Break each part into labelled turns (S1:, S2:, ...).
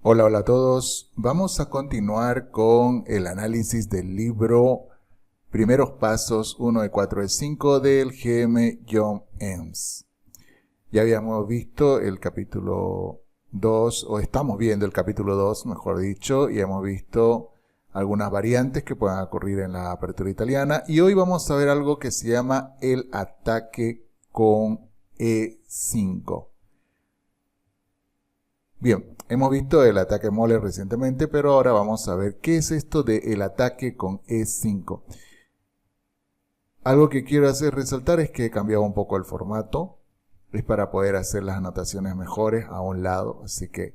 S1: Hola, hola a todos. Vamos a continuar con el análisis del libro Primeros Pasos 1 de 4 de 5 del GM John Eames. Ya habíamos visto el capítulo 2, o estamos viendo el capítulo 2, mejor dicho, y hemos visto algunas variantes que puedan ocurrir en la apertura italiana. Y hoy vamos a ver algo que se llama el ataque con E5. Bien, hemos visto el ataque Moller recientemente, pero ahora vamos a ver qué es esto del ataque con E5. Algo que quiero hacer resaltar es que he cambiado un poco el formato. Es para poder hacer las anotaciones mejores a un lado, así que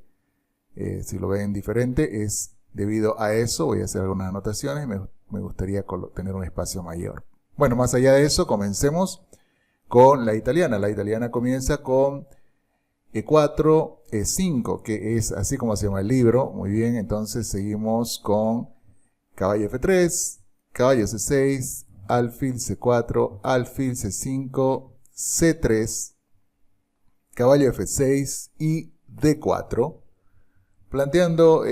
S1: si lo ven diferente es debido a eso. Voy a hacer algunas anotaciones, me gustaría tener un espacio mayor. Bueno, más allá de eso, comencemos con la italiana. La italiana comienza con E4, E5, que es así como se llama el libro. Muy bien, entonces seguimos con caballo F3, caballo C6, alfil C4, alfil C5, C3, caballo F6 y D4, planteando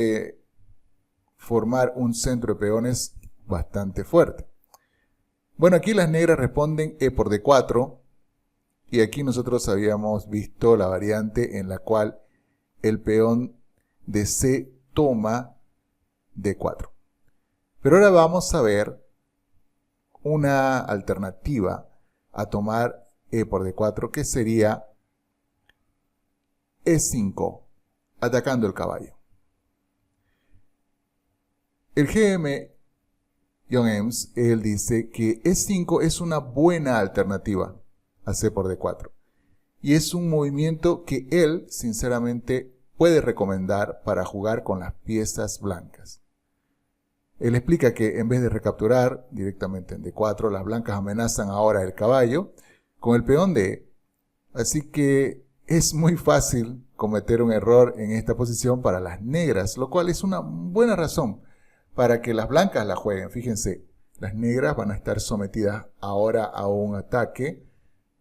S1: formar un centro de peones bastante fuerte. Bueno, aquí las negras responden E por D4, y aquí nosotros habíamos visto la variante en la cual el peón de C toma D4. Pero ahora vamos a ver una alternativa a tomar E por D4, que sería E5, atacando el caballo. El GM John Eames, él dice que E5 es una buena alternativa a C por D4. Y es un movimiento que él, sinceramente, puede recomendar para jugar con las piezas blancas. Él explica que en vez de recapturar directamente en D4, las blancas amenazan ahora el caballo con el peón de E. Así que es muy fácil cometer un error en esta posición para las negras, lo cual es una buena razón para que las blancas la jueguen. Fíjense, las negras van a estar sometidas ahora a un ataque,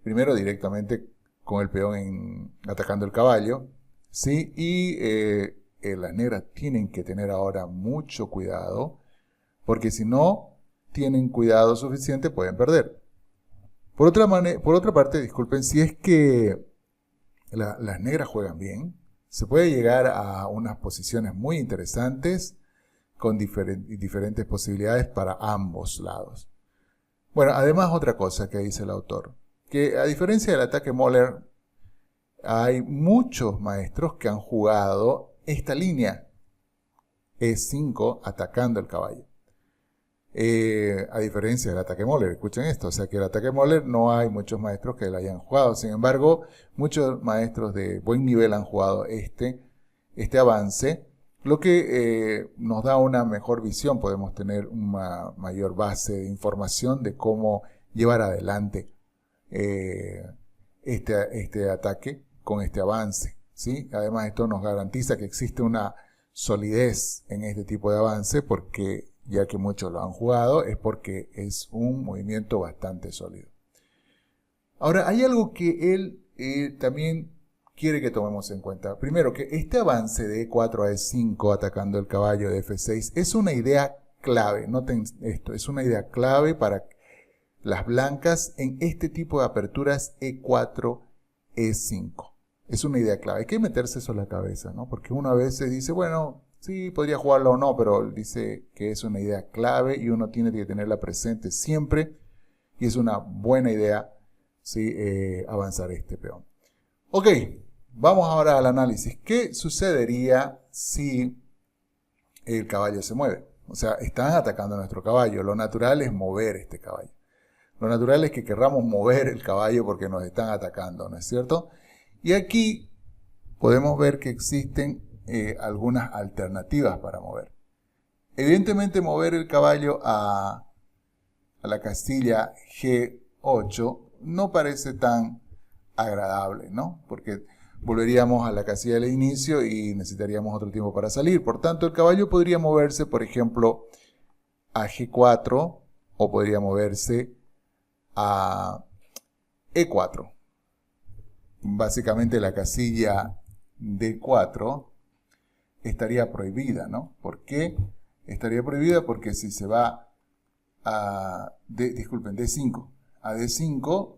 S1: primero directamente con el peón atacando el caballo, ¿sí? Y las negras tienen que tener ahora mucho cuidado, porque si no tienen cuidado suficiente pueden perder. Por otra parte, disculpen, si es que las negras juegan bien, se puede llegar a unas posiciones muy interesantes con diferentes posibilidades para ambos lados. Bueno, además otra cosa que dice el autor, que a diferencia del ataque Moller, hay muchos maestros que han jugado esta línea E5 atacando el caballo. A diferencia del ataque Moller, escuchen esto, o sea que el ataque Moller no hay muchos maestros que lo hayan jugado. Sin embargo, muchos maestros de buen nivel han jugado este avance, lo que nos da una mejor visión. Podemos tener una mayor base de información de cómo llevar adelante este ataque con este avance, ¿sí? Además, esto nos garantiza que existe una solidez en este tipo de avance, porque ya que muchos lo han jugado, es porque es un movimiento bastante sólido. Ahora, hay algo que él también quiere que tomemos en cuenta. Primero, que este avance de E4 a E5 atacando el caballo de F6 es una idea clave. Noten esto, es una idea clave para las blancas en este tipo de aperturas E4, E5. Es una idea clave. Hay que meterse eso en la cabeza, ¿no? Porque uno a veces dice, bueno, sí, podría jugarlo o no, pero dice que es una idea clave y uno tiene que tenerla presente siempre. Y es una buena idea, ¿sí? Avanzar este peón. Ok, vamos ahora al análisis. ¿Qué sucedería si el caballo se mueve? O sea, están atacando a nuestro caballo. Lo natural es mover este caballo. Lo natural es que querramos mover el caballo porque nos están atacando, ¿no es cierto? Y aquí podemos ver que existen algunas alternativas para mover. Evidentemente, mover el caballo a la casilla G8 no parece tan agradable, ¿no? Porque volveríamos a la casilla del inicio y necesitaríamos otro tiempo para salir. Por tanto, el caballo podría moverse, por ejemplo, a G4, o podría moverse a E4. Básicamente la casilla D4 estaría prohibida, ¿no? ¿Por qué estaría prohibida? Porque si se va a, disculpen, D5 a D5,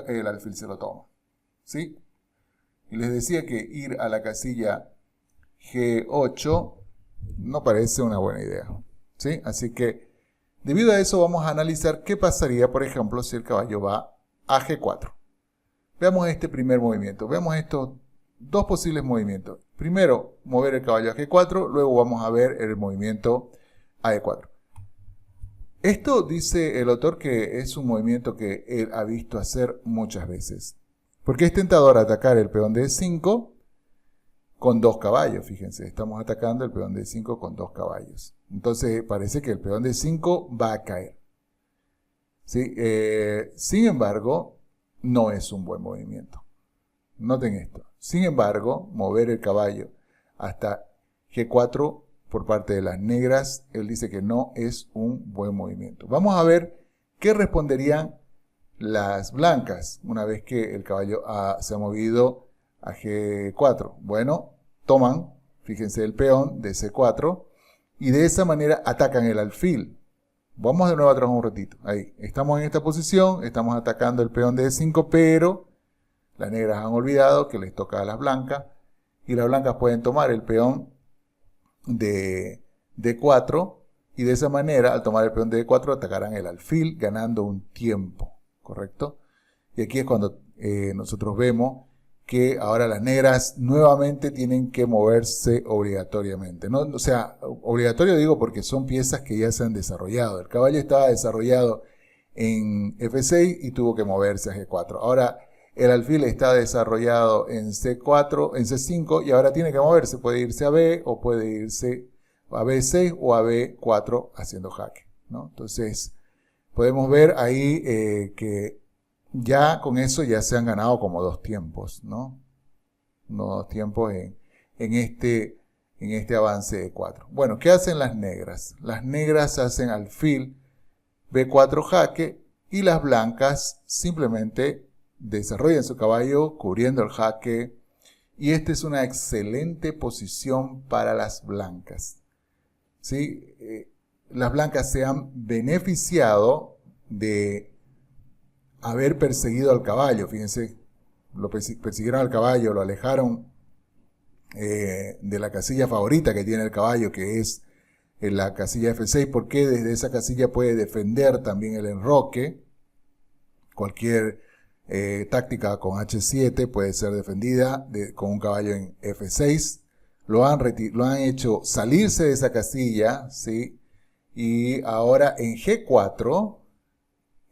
S1: el alfil se lo toma, ¿sí? Y les decía que ir a la casilla G8 no parece una buena idea, ¿sí? Así que, debido a eso, vamos a analizar qué pasaría, por ejemplo, si el caballo va a G4. Veamos este primer movimiento. Veamos estos dos posibles movimientos. Primero, mover el caballo a G4, luego vamos a ver el movimiento a E4. Esto dice el autor que es un movimiento que él ha visto hacer muchas veces. Porque es tentador atacar el peón de E5 con 2 caballos, fíjense, estamos atacando el peón de E5 con 2 caballos. Entonces parece que el peón de E5 va a caer. ¿Sí? Sin embargo, no es un buen movimiento. Noten esto. Sin embargo, mover el caballo hasta G4 por parte de las negras, él dice que no es un buen movimiento. Vamos a ver qué responderían las blancas una vez que el caballo se ha movido a G4. Bueno, toman, fíjense, el peón de C4 y de esa manera atacan el alfil. Vamos de nuevo atrás un ratito. Ahí, estamos en esta posición, estamos atacando el peón de E5, pero las negras han olvidado que les toca a las blancas y las blancas pueden tomar el peón de D4 y de esa manera, al tomar el peón de D4, atacarán el alfil ganando un tiempo, ¿correcto? Y aquí es cuando nosotros vemos que ahora las negras nuevamente tienen que moverse obligatoriamente, ¿no? O sea, obligatorio digo porque son piezas que ya se han desarrollado. El caballo estaba desarrollado en F6 y tuvo que moverse a G4. Ahora el alfil está desarrollado en C4, en C5 y ahora tiene que moverse. Puede irse a B o puede irse a B6 o a B4 haciendo jaque, ¿no? Entonces podemos ver ahí que ya con eso ya se han ganado como 2 tiempos, ¿no? 2 tiempos en este avance de 4. Bueno, ¿qué hacen las negras? Las negras hacen alfil B4 jaque y las blancas simplemente desarrollan su caballo cubriendo el jaque. Y esta es una excelente posición para las blancas, ¿sí? Las blancas se han beneficiado de haber perseguido al caballo. Fíjense, lo persiguieron al caballo, lo alejaron de la casilla favorita que tiene el caballo, que es en la casilla F6, porque desde esa casilla puede defender también el enroque. Cualquier táctica con H7 puede ser defendida con un caballo en F6. Lo han hecho salirse de esa casilla, ¿sí? Y ahora en G4,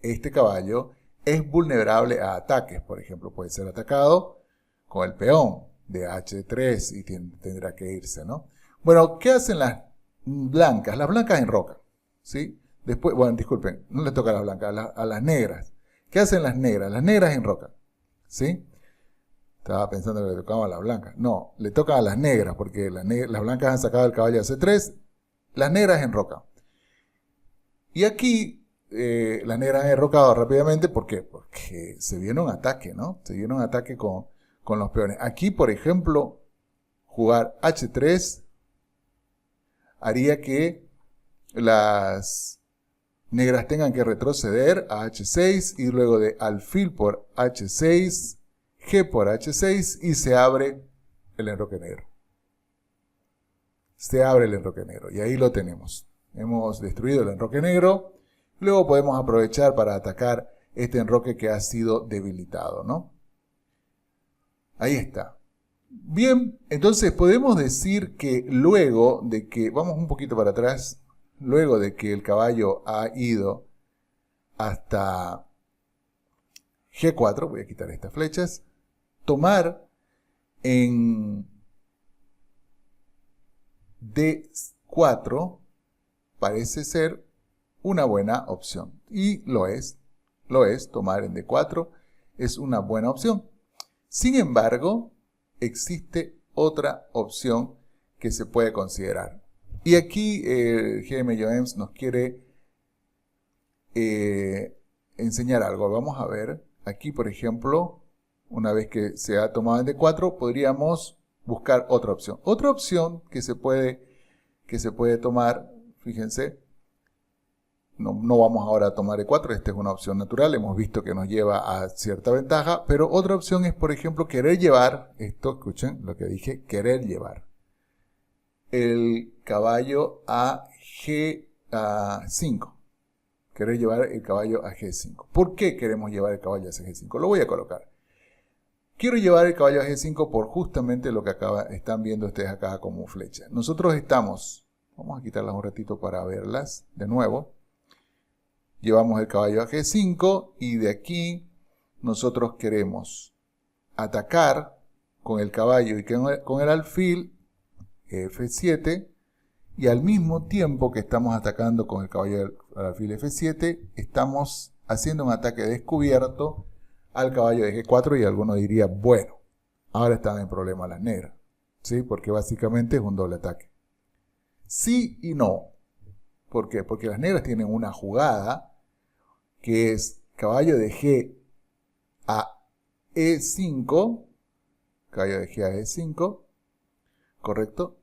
S1: este caballo es vulnerable a ataques. Por ejemplo, puede ser atacado con el peón de H3 y tendrá que irse, ¿no? Bueno, ¿qué hacen las blancas? Las blancas enrocan, ¿sí? Después, bueno, disculpen, no le toca a las blancas, a las negras. ¿Qué hacen las negras? Las negras enrocan, ¿sí? Estaba pensando que le tocaba a las blancas. No, le toca a las negras, porque las blancas han sacado el caballo a C3, las negras enrocan. Y aquí las negras han enrocado rápidamente, ¿por qué? Porque se viene un ataque, ¿no? Se viene un ataque con los peones. Aquí, por ejemplo, jugar H3 haría que las negras tengan que retroceder a H6 y luego de alfil por H6, G por H6 y se abre el enroque negro. Se abre el enroque negro y ahí lo tenemos. Hemos destruido el enroque negro. Luego podemos aprovechar para atacar este enroque que ha sido debilitado, ¿no? Ahí está. Bien, entonces podemos decir que luego de que, vamos un poquito para atrás, luego de que el caballo ha ido hasta G4, voy a quitar estas flechas, tomar en D4 parece ser una buena opción. Y lo es, tomar en D4 es una buena opción. Sin embargo, existe otra opción que se puede considerar. Y aquí GM Joems nos quiere enseñar algo. Vamos a ver, aquí por ejemplo, una vez que se ha tomado en D4, podríamos buscar otra opción. Otra opción que se puede tomar, fíjense, no vamos ahora a tomar E4, esta es una opción natural, hemos visto que nos lleva a cierta ventaja, pero otra opción es, por ejemplo, querer llevar, esto, escuchen lo que dije, querer llevar el caballo a G5. Querer llevar el caballo a G5. ¿Por qué queremos llevar el caballo a G5? Lo voy a colocar. Quiero llevar el caballo a G5 por justamente lo que están viendo ustedes acá como flecha. Nosotros estamos, vamos a quitarlas un ratito para verlas de nuevo. Llevamos el caballo a G5 y de aquí nosotros queremos atacar con el caballo y con el alfil F7, y al mismo tiempo que estamos atacando con el caballo al alfil F7, estamos haciendo un ataque descubierto al caballo de G4 y alguno diría, bueno, ahora están en problema las negras, ¿sí? Porque básicamente es un doble ataque. Sí y no. ¿Por qué? Porque las negras tienen una jugada que es caballo de G a E5, caballo de G a E5, ¿correcto?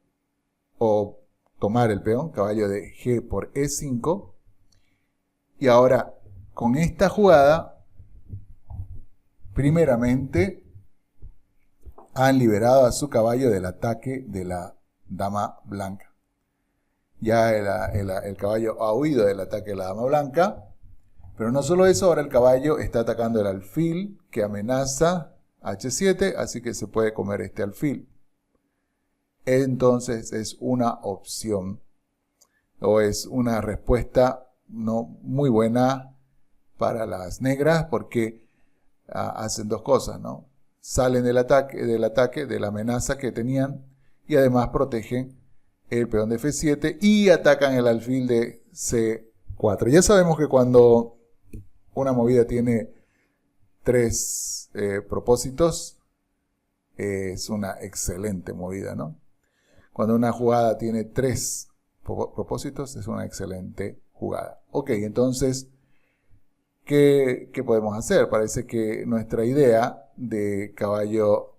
S1: O tomar el peón, caballo de G por E5. Y ahora, con esta jugada, primeramente, han liberado a su caballo del ataque de la dama blanca. Ya el caballo ha huido del ataque de la dama blanca, pero no solo eso, ahora el caballo está atacando el alfil que amenaza H7, así que se puede comer este alfil. Entonces es una opción o es una respuesta no muy buena para las negras porque hacen dos cosas, ¿no? Salen del ataque, de la amenaza que tenían y además protegen el peón de F7 y atacan el alfil de C4. Ya sabemos que cuando una movida tiene tres propósitos, es una excelente movida, ¿no? Cuando una jugada tiene tres propósitos, es una excelente jugada. Ok, entonces, ¿qué podemos hacer? Parece que nuestra idea de caballo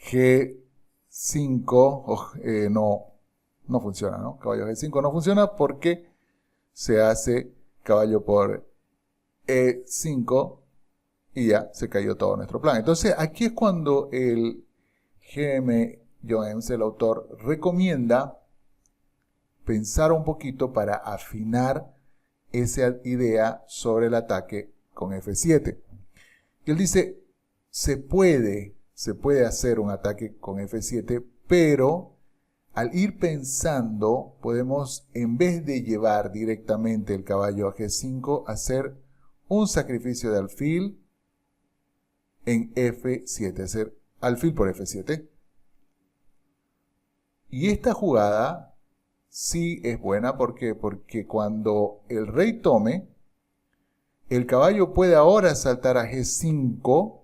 S1: G5 no funciona, ¿no? Caballo G5 no funciona porque se hace caballo por E5 y ya se cayó todo nuestro plan. Entonces, aquí es cuando el GM Jones, el autor, recomienda pensar un poquito para afinar esa idea sobre el ataque con F7. Y él dice, se puede hacer un ataque con F7, pero al ir pensando, podemos, en vez de llevar directamente el caballo a G5, hacer un sacrificio de alfil en F7, hacer alfil por F7. Y esta jugada sí es buena, ¿por qué? Porque cuando el rey tome, el caballo puede ahora saltar a G5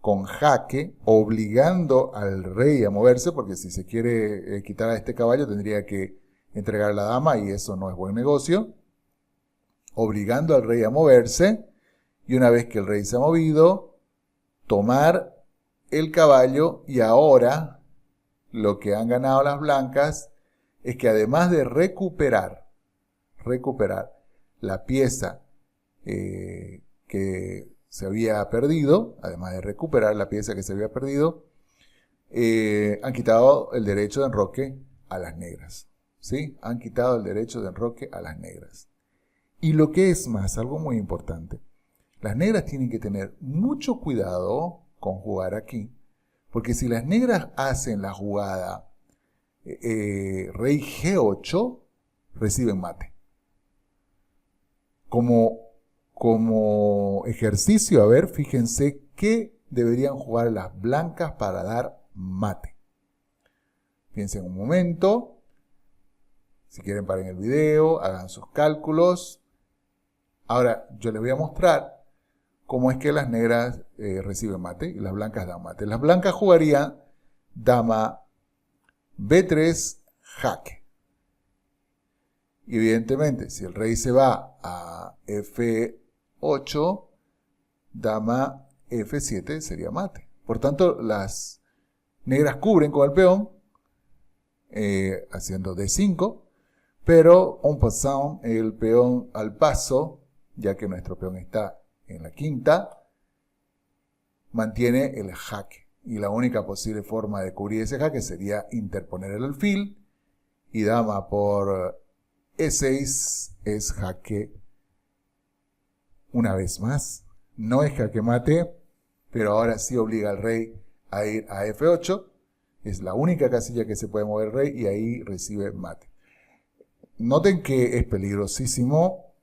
S1: con jaque, obligando al rey a moverse, porque si se quiere quitar a este caballo tendría que entregar la dama y eso no es buen negocio. Obligando al rey a moverse, y una vez que el rey se ha movido, tomar el caballo, y ahora lo que han ganado las blancas es que además de recuperar la pieza que se había perdido, han quitado el derecho de enroque a las negras. ¿Sí? Han quitado el derecho de enroque a las negras. Y lo que es más, algo muy importante, las negras tienen que tener mucho cuidado con jugar aquí, porque si las negras hacen la jugada rey G8, reciben mate. Como ejercicio, a ver, fíjense qué deberían jugar las blancas para dar mate. Piensen un momento, si quieren paren el video, hagan sus cálculos. Ahora, yo les voy a mostrar cómo es que las negras reciben mate y las blancas dan mate. Las blancas jugarían dama B3 jaque. Y evidentemente, si el rey se va a F8, dama F7 sería mate. Por tanto, las negras cubren con el peón, haciendo D5, pero en passant, el peón al paso, ya que nuestro peón está en la quinta, mantiene el jaque. Y la única posible forma de cubrir ese jaque sería interponer el alfil, y dama por E6 es jaque una vez más. No es jaque mate, pero ahora sí obliga al rey a ir a F8. Es la única casilla que se puede mover el rey y ahí recibe mate. Noten que es peligrosísimo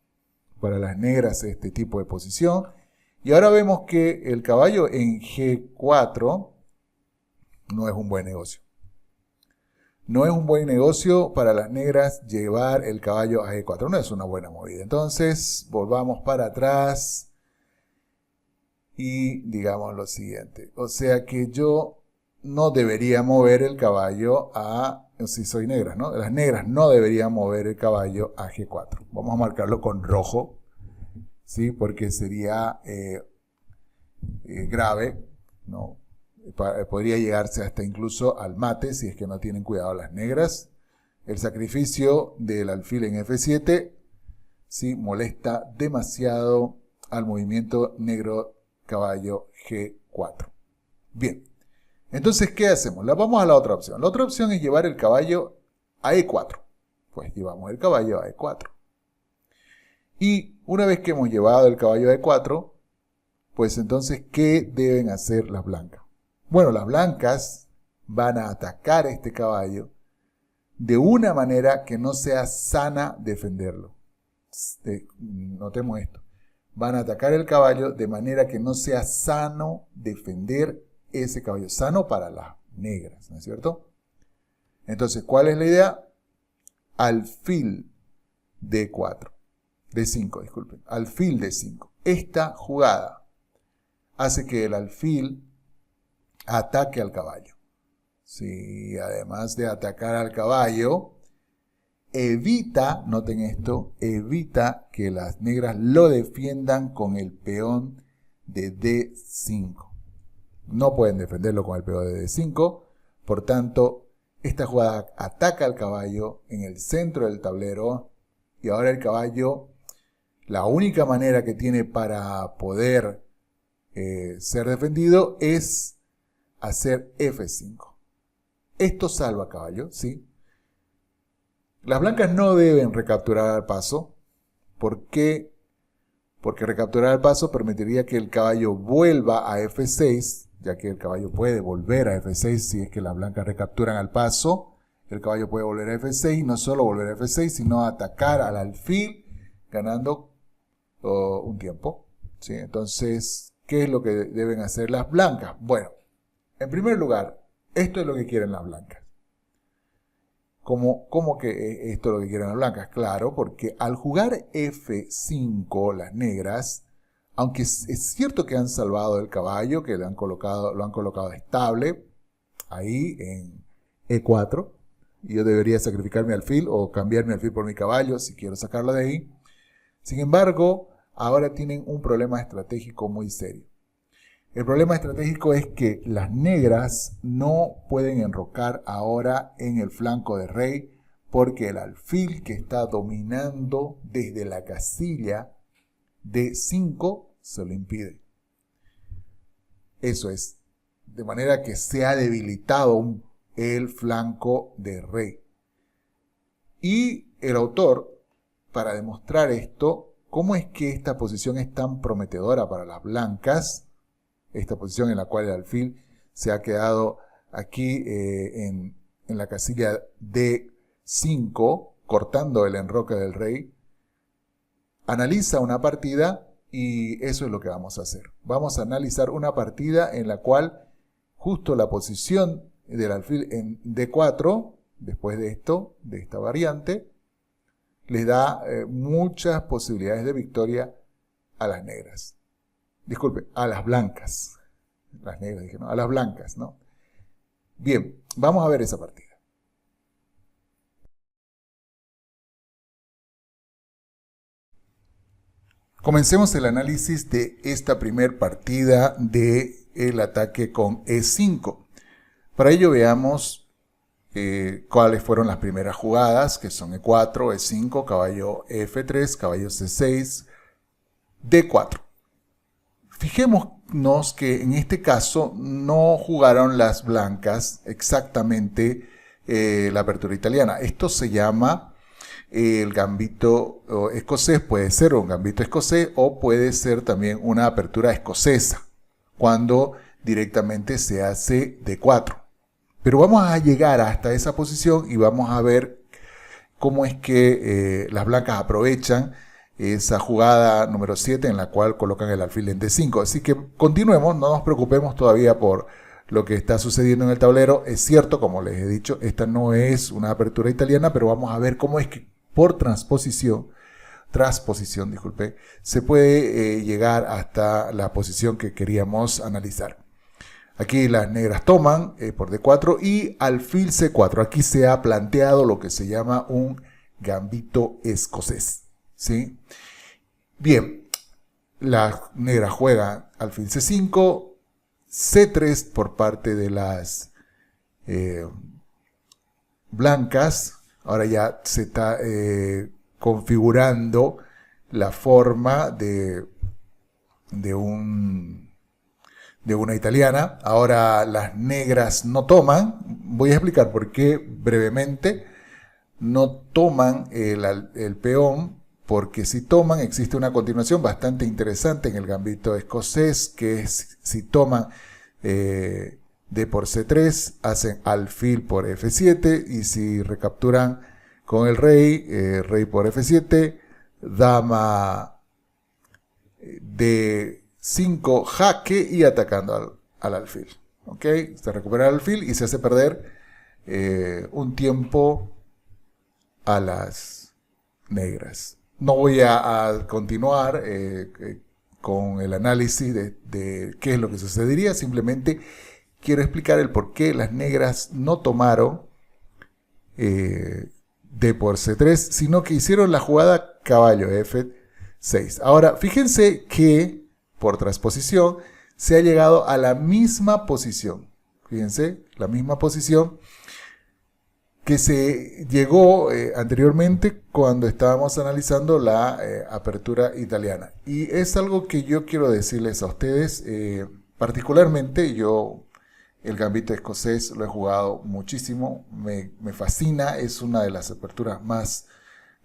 S1: para las negras este tipo de posición. Y ahora vemos que el caballo en G4 no es un buen negocio. No es un buen negocio para las negras llevar el caballo a G4. No es una buena movida. Entonces, volvamos para atrás y digamos lo siguiente. O sea que yo no debería mover el caballo a... Si soy negra, ¿no? Las negras no deberían mover el caballo a G4. Vamos a marcarlo con rojo, ¿sí? Porque sería grave, ¿no? Podría llegarse hasta incluso al mate si es que no tienen cuidado las negras. El sacrificio del alfil en F7, ¿sí? Molesta demasiado al movimiento negro caballo G4. Bien, entonces, ¿qué hacemos? Vamos a la otra opción. La otra opción es llevar el caballo a E4. Pues llevamos el caballo a E4. Y una vez que hemos llevado el caballo a E4, pues entonces, ¿qué deben hacer las blancas? Bueno, las blancas van a atacar este caballo de una manera que no sea sana defenderlo. Notemos esto. Van a atacar el caballo de manera que no sea sano defender ese caballo. Sano para las negras, ¿no es cierto? Entonces, ¿cuál es la idea? Alfil D4. D5, disculpen. Alfil D5. Esta jugada hace que el alfil ataque al caballo. Sí, además de atacar al caballo, evita, noten esto, evita que las negras lo defiendan con el peón de D5. No pueden defenderlo con el peón de D5, por tanto, esta jugada ataca al caballo en el centro del tablero y ahora el caballo, la única manera que tiene para poder ser defendido es hacer F5. Esto salva caballo, ¿sí? Las blancas no deben recapturar al paso. ¿Por qué? Porque recapturar al paso permitiría que el caballo vuelva a F6, ya que el caballo puede volver a F6 si es que las blancas recapturan al paso. El caballo puede volver a F6, no solo volver a F6, sino atacar al alfil, ganando un tiempo, ¿sí? Entonces, ¿qué es lo que deben hacer las blancas? Bueno, en primer lugar, esto es lo que quieren las blancas. ¿Cómo que esto es lo que quieren las blancas? Claro, porque al jugar F5 las negras, aunque es cierto que han salvado el caballo, que lo han colocado estable, ahí en E4, y yo debería sacrificar mi alfil o cambiar mi alfil por mi caballo si quiero sacarlo de ahí. Sin embargo, ahora tienen un problema estratégico muy serio. El problema estratégico es que las negras no pueden enrocar ahora en el flanco de rey porque el alfil que está dominando desde la casilla de 5 se lo impide. Eso es, de manera que se ha debilitado el flanco de rey. Y el autor, para demostrar esto, cómo es que esta posición es tan prometedora para las blancas, esta posición en la cual el alfil se ha quedado aquí en la casilla D5, cortando el enroque del rey, analiza una partida y eso es lo que vamos a hacer. Vamos a analizar una partida en la cual justo la posición del alfil en D4, después de esto, de esta variante, les da muchas posibilidades de victoria a las negras. Disculpe, a las blancas. Las negras dije, ¿no? A las blancas, ¿no? Bien, vamos a ver esa partida. Comencemos el análisis de esta primer partida del ataque con E5. Para ello veamos cuáles fueron las primeras jugadas, que son E4, E5, caballo F3, caballo C6, D4. Fijémonos que en este caso no jugaron las blancas exactamente la apertura italiana. Esto se llama el gambito escocés, puede ser un gambito escocés o puede ser también una apertura escocesa, cuando directamente se hace D4. Pero vamos a llegar hasta esa posición y vamos a ver cómo es que las blancas aprovechan esa jugada número 7 en la cual colocan el alfil en D5. Así que continuemos, no nos preocupemos todavía por lo que está sucediendo en el tablero. Es cierto, como les he dicho, esta no es una apertura italiana, pero vamos a ver cómo es que por transposición, disculpe, se puede llegar hasta la posición que queríamos analizar. Aquí las negras toman por D4 y alfil C4. Aquí se ha planteado lo que se llama un gambito escocés, ¿sí? Bien, las negras juegan alfil C5, C3 por parte de las blancas. Ahora ya se está configurando la forma de una italiana. Ahora las negras no toman. Voy a explicar por qué brevemente. No toman el peón, porque si toman existe una continuación bastante interesante en el gambito escocés, que es si toman D por C3, hacen alfil por F7, y si recapturan con el rey, rey por F7, dama D5 jaque y atacando al alfil. ¿Ok? Se recupera el alfil y se hace perder un tiempo a las negras. No voy a continuar con el análisis de qué es lo que sucedería, simplemente quiero explicar el por qué las negras no tomaron D por C3, sino que hicieron la jugada caballo F6. Ahora, fíjense que por transposición se ha llegado a la misma posición. Fíjense, la misma posición que se llegó anteriormente cuando estábamos analizando la apertura italiana. Y es algo que yo quiero decirles a ustedes, particularmente yo el gambito escocés lo he jugado muchísimo, me fascina, es una de las aperturas más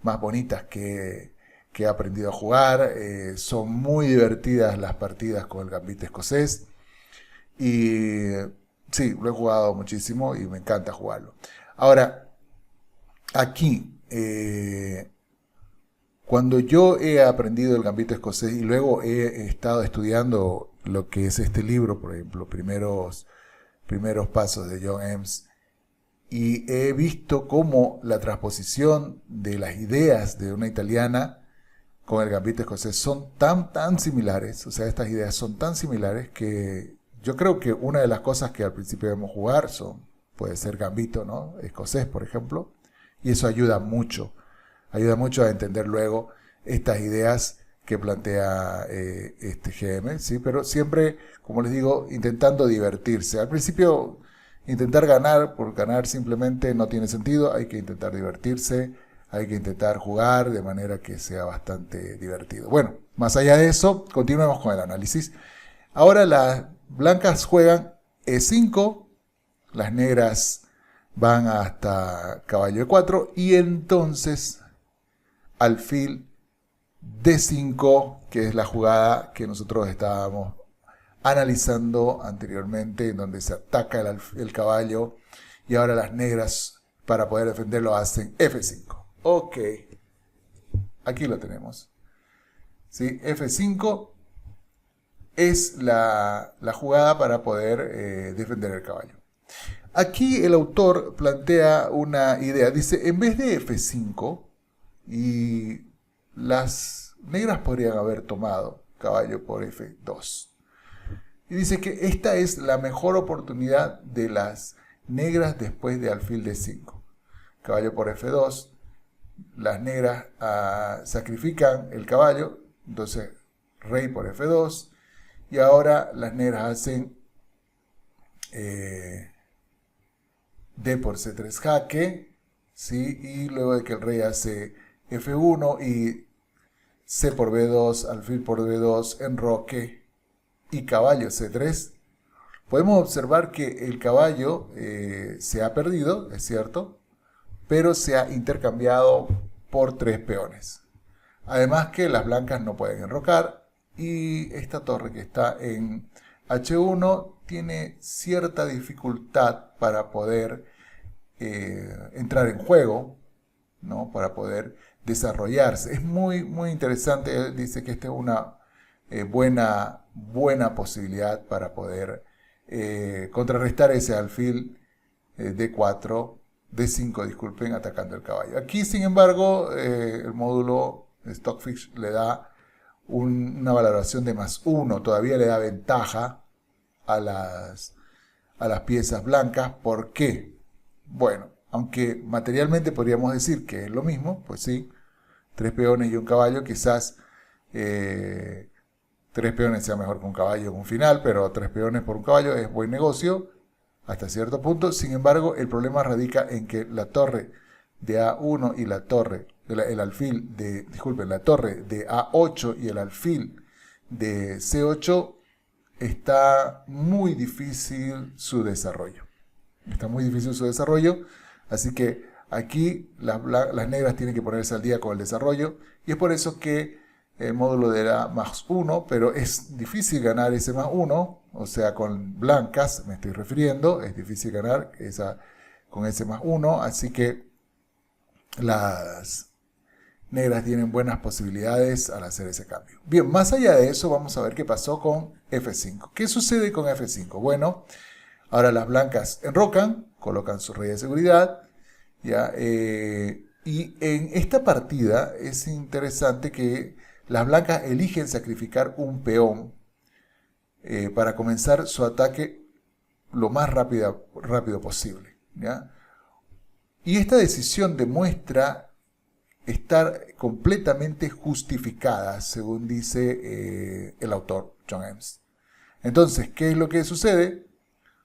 S1: bonitas que he aprendido a jugar. Son muy divertidas las partidas con el gambito escocés y sí, lo he jugado muchísimo y me encanta jugarlo. Ahora, aquí, cuando yo he aprendido el gambito escocés y luego he estado estudiando lo que es este libro, por ejemplo, primeros pasos de John Eames, y he visto cómo la transposición de las ideas de una italiana con el gambito escocés son tan similares, o sea, estas ideas son tan similares que yo creo que una de las cosas que al principio debemos jugar puede ser gambito, ¿no? Escocés, por ejemplo, y eso ayuda mucho a entender luego estas ideas que plantea este GM, ¿sí? Pero siempre, como les digo, intentando divertirse. Al principio, intentar ganar por ganar simplemente no tiene sentido, hay que intentar divertirse, hay que intentar jugar de manera que sea bastante divertido. Bueno, más allá de eso, continuemos con el análisis. Ahora las blancas juegan E5, las negras van hasta caballo E4 y entonces alfil D5, que es la jugada que nosotros estábamos analizando anteriormente, en donde se ataca el caballo y ahora las negras para poder defenderlo hacen F5. Ok, aquí lo tenemos. ¿Sí? F5 es la jugada para poder defender el caballo. Aquí el autor plantea una idea, dice, en vez de F5, y las negras podrían haber tomado caballo por F2. Y dice que esta es la mejor oportunidad de las negras después de alfil D5. Caballo por F2, las negras sacrifican el caballo, entonces rey por F2, y ahora las negras hacen D por C3 jaque, ¿sí? Y luego de que el rey hace F1 y C por B2, alfil por B2, enroque y caballo C3, podemos observar que el caballo se ha perdido, es cierto, pero se ha intercambiado por 3 peones. Además que las blancas no pueden enrocar y esta torre que está en H1 tiene cierta dificultad para poder entrar en juego, ¿no? Para poder desarrollarse. Es muy interesante. Él dice que esta es una buena posibilidad para poder contrarrestar ese alfil D4, D5, disculpen, atacando el caballo. Aquí, sin embargo, el módulo Stockfish le da una valoración de +1, todavía le da ventaja a las piezas blancas. ¿Por qué? Bueno, aunque materialmente podríamos decir que es lo mismo, pues sí, 3 peones y un caballo, quizás 3 peones sea mejor que un caballo en un final, pero 3 peones por un caballo es buen negocio hasta cierto punto. Sin embargo, el problema radica en que la torre de A1 y la torre, el alfil de, disculpen, la torre de A8 y el alfil de C8 está muy difícil su desarrollo. Está muy difícil su desarrollo, así que aquí las negras tienen que ponerse al día con el desarrollo, y es por eso que el módulo dará +1, pero es difícil ganar ese +1, o sea, con blancas me estoy refiriendo, es difícil ganar con ese +1, así que las negras tienen buenas posibilidades al hacer ese cambio. Bien, más allá de eso, vamos a ver qué pasó con F5. ¿Qué sucede con F5? Bueno, ahora las blancas enrocan, colocan su rey de seguridad, ¿ya? Y en esta partida es interesante que las blancas eligen sacrificar un peón para comenzar su ataque lo más rápido posible, ¿ya? Y esta decisión demuestra estar completamente justificada, según dice el autor John Eames. Entonces, ¿qué es lo que sucede?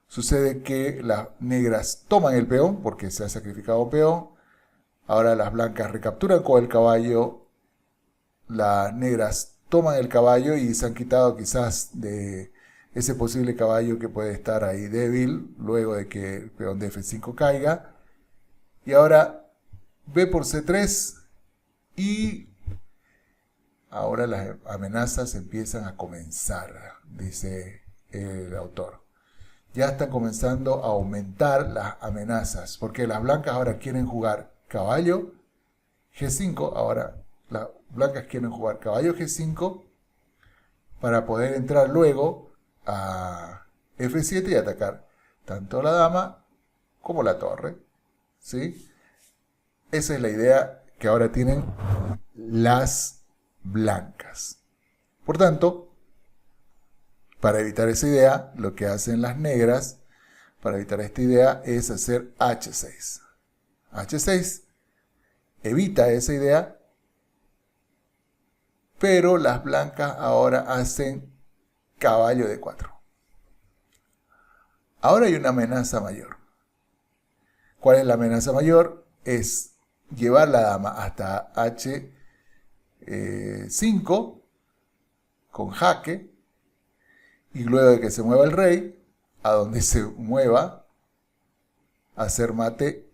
S1: Sucede que las negras toman el peón, porque se ha sacrificado un peón. Ahora las blancas recapturan con el caballo. Las negras toman el caballo y se han quitado quizás de ese posible caballo que puede estar ahí débil, luego de que el peón de F5 caiga. Y ahora B por C3 y ahora las amenazas empiezan a comenzar, dice el autor. Ya están comenzando a aumentar las amenazas, porque las blancas ahora quieren jugar caballo G5, ahora las blancas quieren jugar caballo G5 para poder entrar luego a F7 y atacar tanto la dama como la torre, ¿sí? Esa es la idea que ahora tienen las blancas. Por tanto, para evitar esa idea, lo que hacen las negras, para evitar esta idea, es hacer H6. H6 evita esa idea, pero las blancas ahora hacen caballo de 4. Ahora hay una amenaza mayor. ¿Cuál es la amenaza mayor? Es llevar la dama hasta H5 con jaque, y luego de que se mueva el rey, a donde se mueva, hacer mate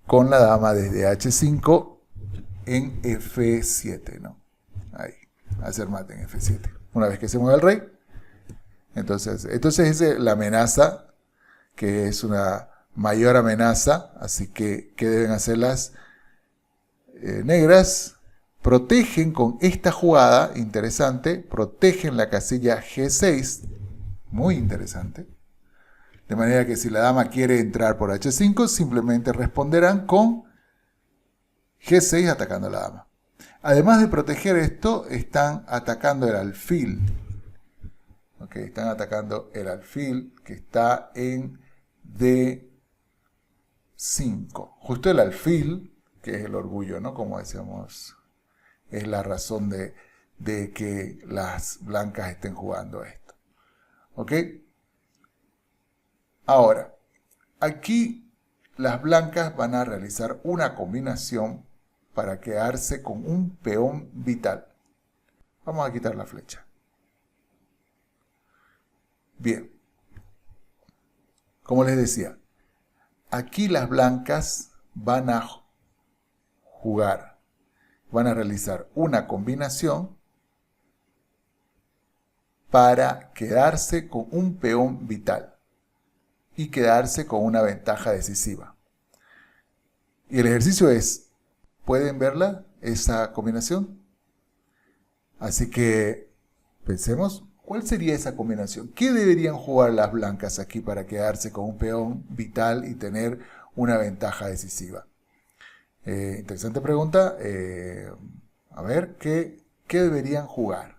S1: con la dama desde H5 en F7, ¿no? Ahí, hacer mate en F7. Una vez que se mueva el rey, entonces es la amenaza, que es una mayor amenaza, así que ¿qué deben hacer las negras? Protegen con esta jugada interesante, protegen la casilla G6, muy interesante, de manera que si la dama quiere entrar por H5, simplemente responderán con G6 atacando a la dama. Además de proteger esto, están atacando el alfil. Okay, están atacando el alfil que está en D5. Justo el alfil, que es el orgullo, ¿no? Como decíamos, es la razón de que las blancas estén jugando esto. ¿Ok? Ahora, aquí las blancas van a realizar una combinación para quedarse con un peón vital. Vamos a quitar la flecha. Bien. Como les decía, aquí las blancas van a jugar, van a realizar una combinación para quedarse con un peón vital y quedarse con una ventaja decisiva. Y el ejercicio es, ¿pueden verla, esa combinación? Así que pensemos, ¿cuál sería esa combinación? ¿Qué deberían jugar las blancas aquí para quedarse con un peón vital y tener una ventaja decisiva? Interesante pregunta. A ver, ¿qué deberían jugar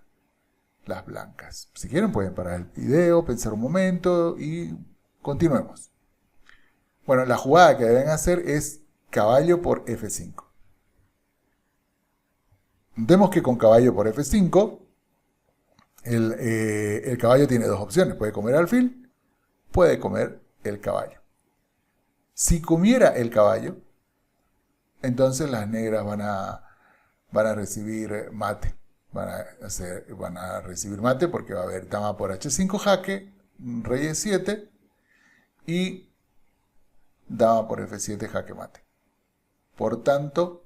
S1: las blancas? Si quieren pueden parar el video, pensar un momento y continuemos. Bueno, la jugada que deben hacer es caballo por F5. Notemos que con caballo por F5 el caballo tiene dos opciones. Puede comer alfil, puede comer el caballo. Si comiera el caballo, entonces las negras van a recibir mate. Van a recibir mate porque va a haber dama por H5 jaque, rey E7 y dama por F7 jaque mate. Por tanto,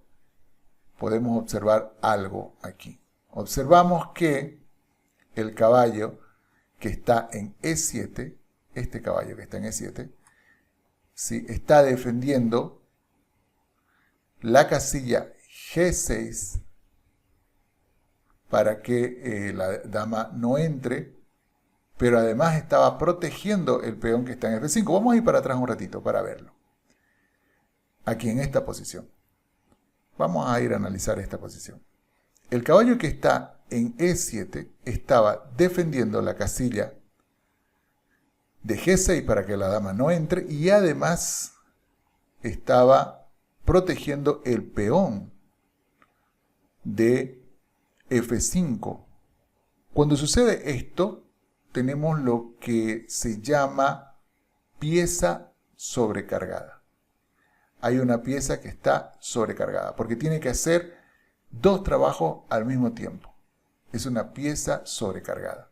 S1: podemos observar algo aquí. Observamos que el caballo que está en E7, este caballo que está en E7, ¿sí?, está defendiendo la casilla G6 para que la dama no entre, pero además estaba protegiendo el peón que está en F5. Vamos a ir para atrás un ratito para verlo. Aquí en esta posición. Vamos a ir a analizar esta posición. El caballo que está en E7 estaba defendiendo la casilla de G6 para que la dama no entre y además estaba protegiendo el peón de F5. Cuando sucede esto, tenemos lo que se llama pieza sobrecargada. Hay una pieza que está sobrecargada porque tiene que hacer dos trabajos al mismo tiempo. Es una pieza sobrecargada.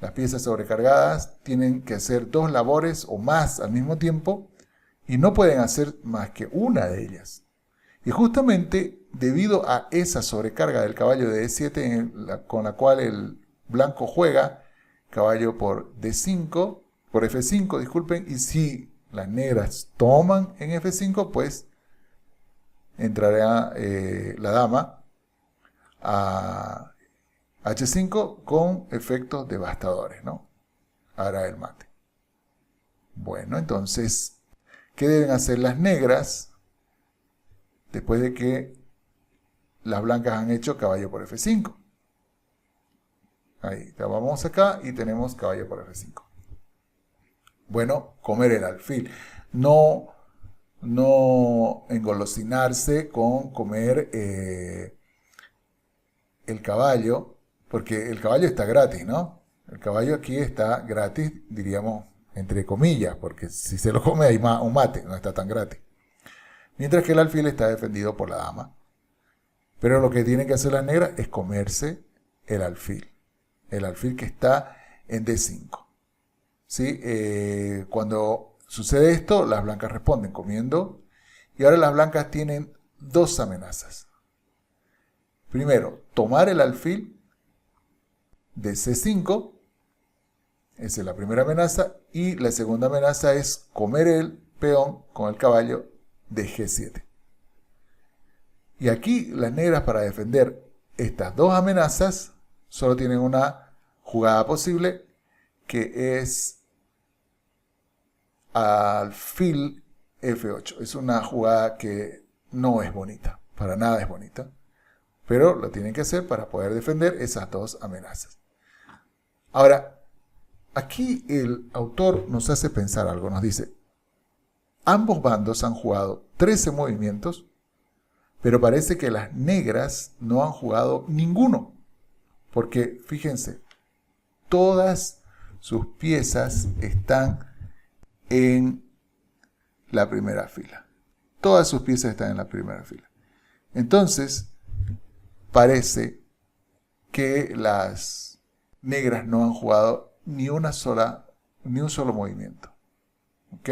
S1: Las piezas sobrecargadas tienen que hacer dos labores o más al mismo tiempo y no pueden hacer más que una de ellas. Y justamente debido a esa sobrecarga del caballo de D7 con la cual el blanco juega, caballo por D5, por F5, disculpen, y si las negras toman en F5, pues entrará la dama a H5 con efectos devastadores, ¿no? Hará el mate. Bueno, entonces, ¿qué deben hacer las negras después de que las blancas han hecho caballo por F5? Ahí, vamos acá y tenemos caballo por F5. Bueno, comer el alfil. No engolosinarse con comer el caballo, porque el caballo está gratis, ¿no? El caballo aquí está gratis, diríamos, entre comillas, porque si se lo come hay un mate, no está tan gratis. Mientras que el alfil está defendido por la dama. Pero lo que tienen que hacer las negras es comerse el alfil que está en D5. ¿Sí? Cuando sucede esto, las blancas responden comiendo, y ahora las blancas tienen dos amenazas. Primero, tomar el alfil de C5, esa es la primera amenaza, y la segunda amenaza es comer el peón con el caballo de G7. Y aquí las negras, para defender estas dos amenazas, solo tienen una jugada posible, que es alfil F8. Es una jugada que no es bonita, para nada es bonita, pero lo tienen que hacer para poder defender esas dos amenazas. Ahora, aquí el autor nos hace pensar algo, nos dice, ambos bandos han jugado 13 movimientos, pero parece que las negras no han jugado ninguno, porque fíjense, todas sus piezas están en la primera fila. Todas sus piezas están en la primera fila. Entonces, parece que las negras no han jugado ni un solo movimiento. ¿Ok?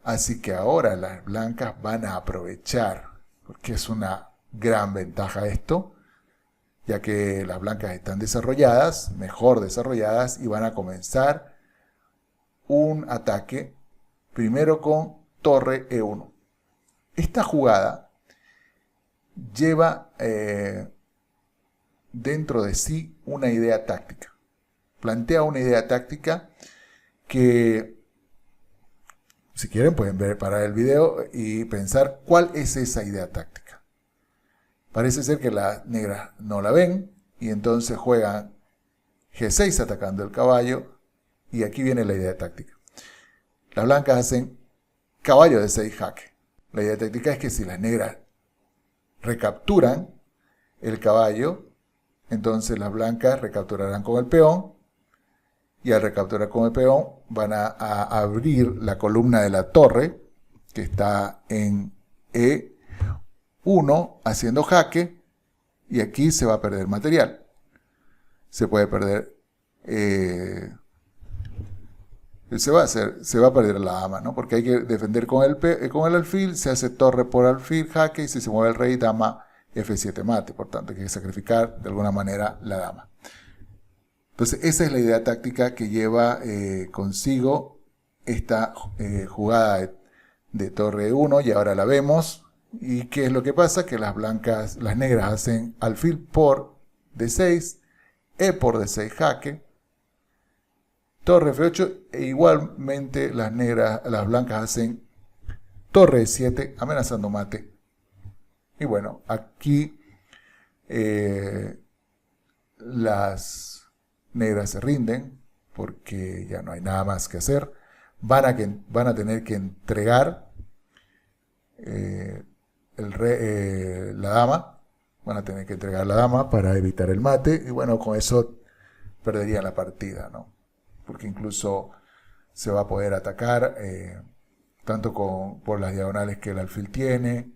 S1: Así que ahora las blancas van a aprovechar, porque es una gran ventaja esto, ya que las blancas están desarrolladas, mejor desarrolladas, y van a comenzar un ataque primero con torre E1. Esta jugada lleva dentro de sí una idea táctica. Plantea una idea táctica que, si quieren, pueden parar el video y pensar cuál es esa idea táctica. Parece ser que las negras no la ven y entonces juegan G6 atacando el caballo, y aquí viene la idea táctica. Las blancas hacen caballo de 6 jaque. La idea táctica es que si las negras recapturan el caballo, entonces las blancas recapturarán con el peón, y al recapturar con el peón van a abrir la columna de la torre que está en E1 haciendo jaque, y aquí se va a perder material. Se puede perder, se va a perder la dama, ¿no? Porque hay que defender con el alfil, se hace torre por alfil, jaque, y si se mueve el rey, dama F7 mate. Por tanto, hay que sacrificar de alguna manera la dama. Entonces, esa es la idea táctica que lleva consigo esta jugada de torre 1, y ahora la vemos. ¿Y qué es lo que pasa? Que las negras hacen alfil por D6, E por D6 jaque, torre F8, e igualmente las blancas hacen torre E7 amenazando mate. Y bueno, aquí las negras se rinden porque ya no hay nada más que hacer. Van a tener que entregar la dama. Van a tener que entregar la dama para evitar el mate. Y bueno, con eso perderían la partida, ¿no? Porque incluso se va a poder atacar tanto por las diagonales que el alfil tiene,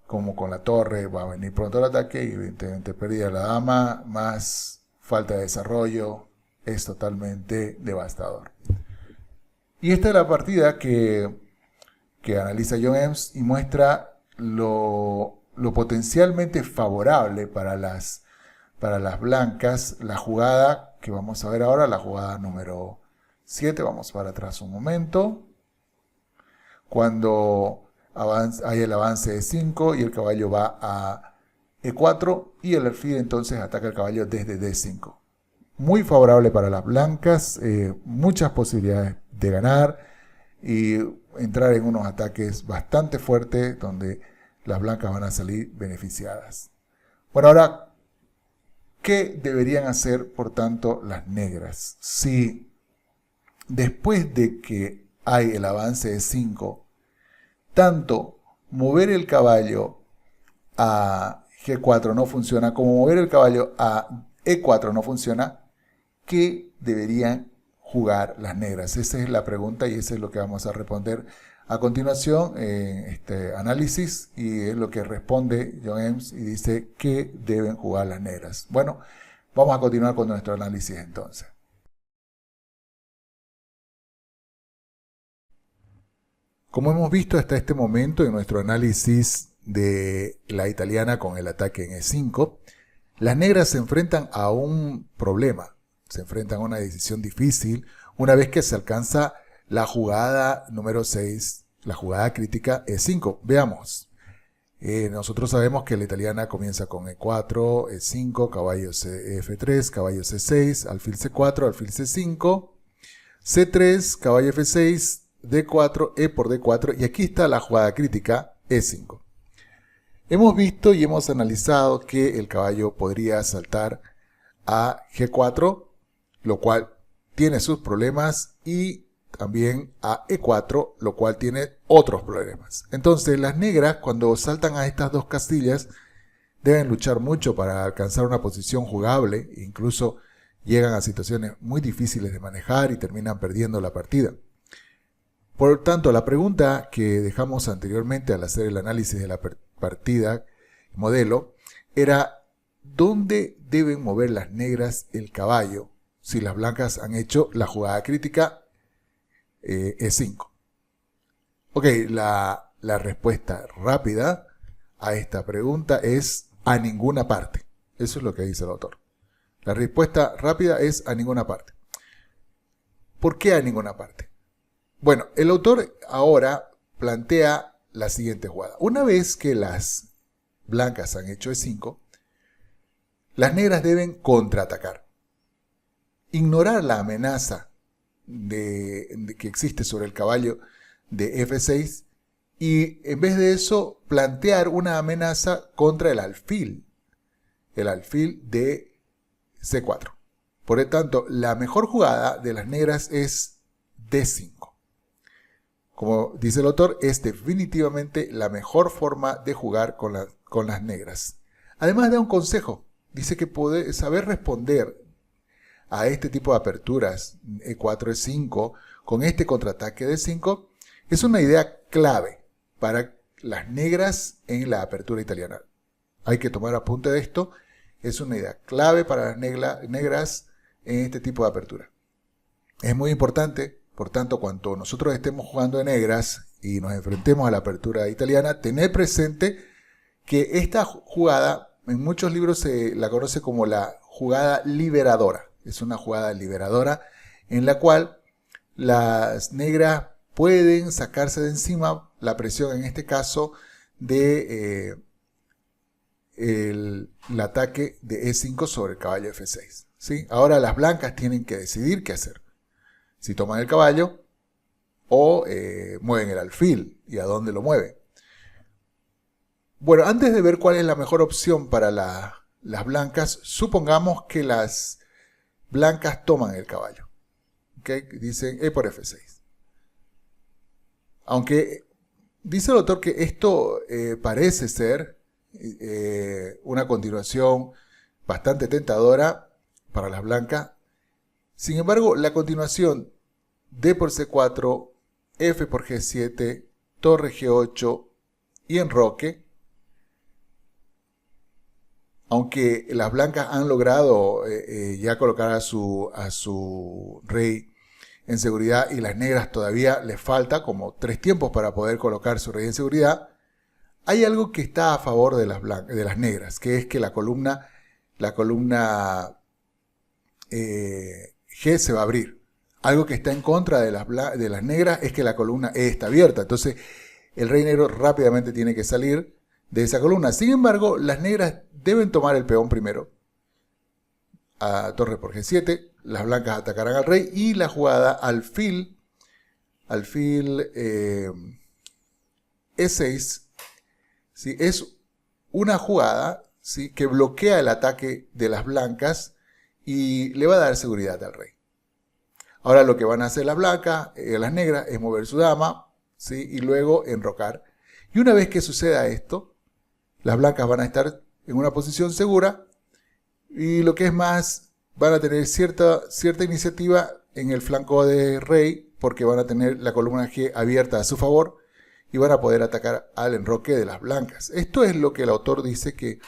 S1: como con la torre. Va a venir pronto el ataque y evidentemente pérdida la dama más falta de desarrollo es totalmente devastador. Y esta es la partida que analiza John Eames y muestra lo potencialmente favorable para las blancas. La jugada que vamos a ver ahora, la jugada número 7, vamos para atrás un momento, cuando hay el avance de 5 y el caballo va a E4, y el alfil entonces ataca el caballo desde D5. Muy favorable para las blancas, muchas posibilidades de ganar y entrar en unos ataques bastante fuertes donde las blancas van a salir beneficiadas. Bueno, ahora, ¿qué deberían hacer, por tanto, las negras? Si después de que hay el avance de 5, tanto mover el caballo a G4 no funciona, como mover el caballo a E4 no funciona, ¿qué deberían jugar las negras? Esa es la pregunta y eso es lo que vamos a responder a continuación en este análisis, y es lo que responde John Eames y dice que deben jugar las negras. Bueno, vamos a continuar con nuestro análisis entonces. Como hemos visto hasta este momento en nuestro análisis de la italiana con el ataque en E5, las negras se enfrentan a un problema, se enfrentan a una decisión difícil una vez que se alcanza la jugada número 6, la jugada crítica E5. Veamos. Nosotros sabemos que la italiana comienza con E4, E5, caballo F3, caballo C6, alfil C4, alfil C5, C3, caballo F6, D4, E por D4, y aquí está la jugada crítica E5. Hemos visto y hemos analizado que el caballo podría saltar a G4, lo cual tiene sus problemas, y también a E4, lo cual tiene otros problemas. Entonces las negras, cuando saltan a estas dos casillas, deben luchar mucho para alcanzar una posición jugable, incluso llegan a situaciones muy difíciles de manejar y terminan perdiendo la partida. Por tanto, la pregunta que dejamos anteriormente al hacer el análisis de la partida modelo era: ¿dónde deben mover las negras el caballo si las blancas han hecho la jugada crítica E5? Ok, la respuesta rápida a esta pregunta es a ninguna parte. Eso es lo que dice el autor. La respuesta rápida es a ninguna parte. ¿Por qué a ninguna parte? Bueno, el autor ahora plantea la siguiente jugada. Una vez que las blancas han hecho E5, las negras deben contraatacar. Ignorar la amenaza que existe sobre el caballo de F6 y en vez de eso plantear una amenaza contra el alfil de C4. Por lo tanto, la mejor jugada de las negras es D5. Como dice el autor, es definitivamente la mejor forma de jugar con las negras. Además da un consejo. Dice que puede saber responder a este tipo de aperturas E4, E5, con este contraataque D5, es una idea clave para las negras en la apertura italiana. Hay que tomar apunte de esto. Es una idea clave para las negras en este tipo de apertura. Es muy importante, por tanto, cuando nosotros estemos jugando de negras y nos enfrentemos a la apertura italiana, tener presente que esta jugada, en muchos libros se la conoce como la jugada liberadora. Es una jugada liberadora en la cual las negras pueden sacarse de encima la presión, en este caso, de el ataque de E5 sobre el caballo F6. ¿Sí? Ahora las blancas tienen que decidir qué hacer. Si toman el caballo o mueven el alfil y a dónde lo mueven. Bueno, antes de ver cuál es la mejor opción para las blancas, supongamos que las blancas toman el caballo. ¿Okay? Dicen E por F6. Aunque dice el autor que esto parece ser una continuación bastante tentadora para las blancas. Sin embargo, la continuación D por C4, F por G7, torre G8 y enroque, aunque las blancas han logrado ya colocar a su rey en seguridad y las negras todavía les falta como 3 tiempos para poder colocar su rey en seguridad, hay algo que está a favor de las negras, que es que la columna G se va a abrir. Algo que está en contra de las negras es que la columna E está abierta. Entonces el rey negro rápidamente tiene que salir de esa columna. Sin embargo, las negras deben tomar el peón primero a torre por G7. Las blancas atacarán al rey y la jugada alfil E6, ¿sí? Es una jugada, ¿sí?, que bloquea el ataque de las blancas y le va a dar seguridad al rey. Ahora lo que van a hacer las blancas, las negras, es mover su dama, ¿sí?, y luego enrocar. Y una vez que suceda esto, las blancas van a estar en una posición segura y lo que es más, van a tener cierta iniciativa en el flanco de rey porque van a tener la columna G abierta a su favor y van a poder atacar al enroque de las blancas. Esto es lo que el autor dice que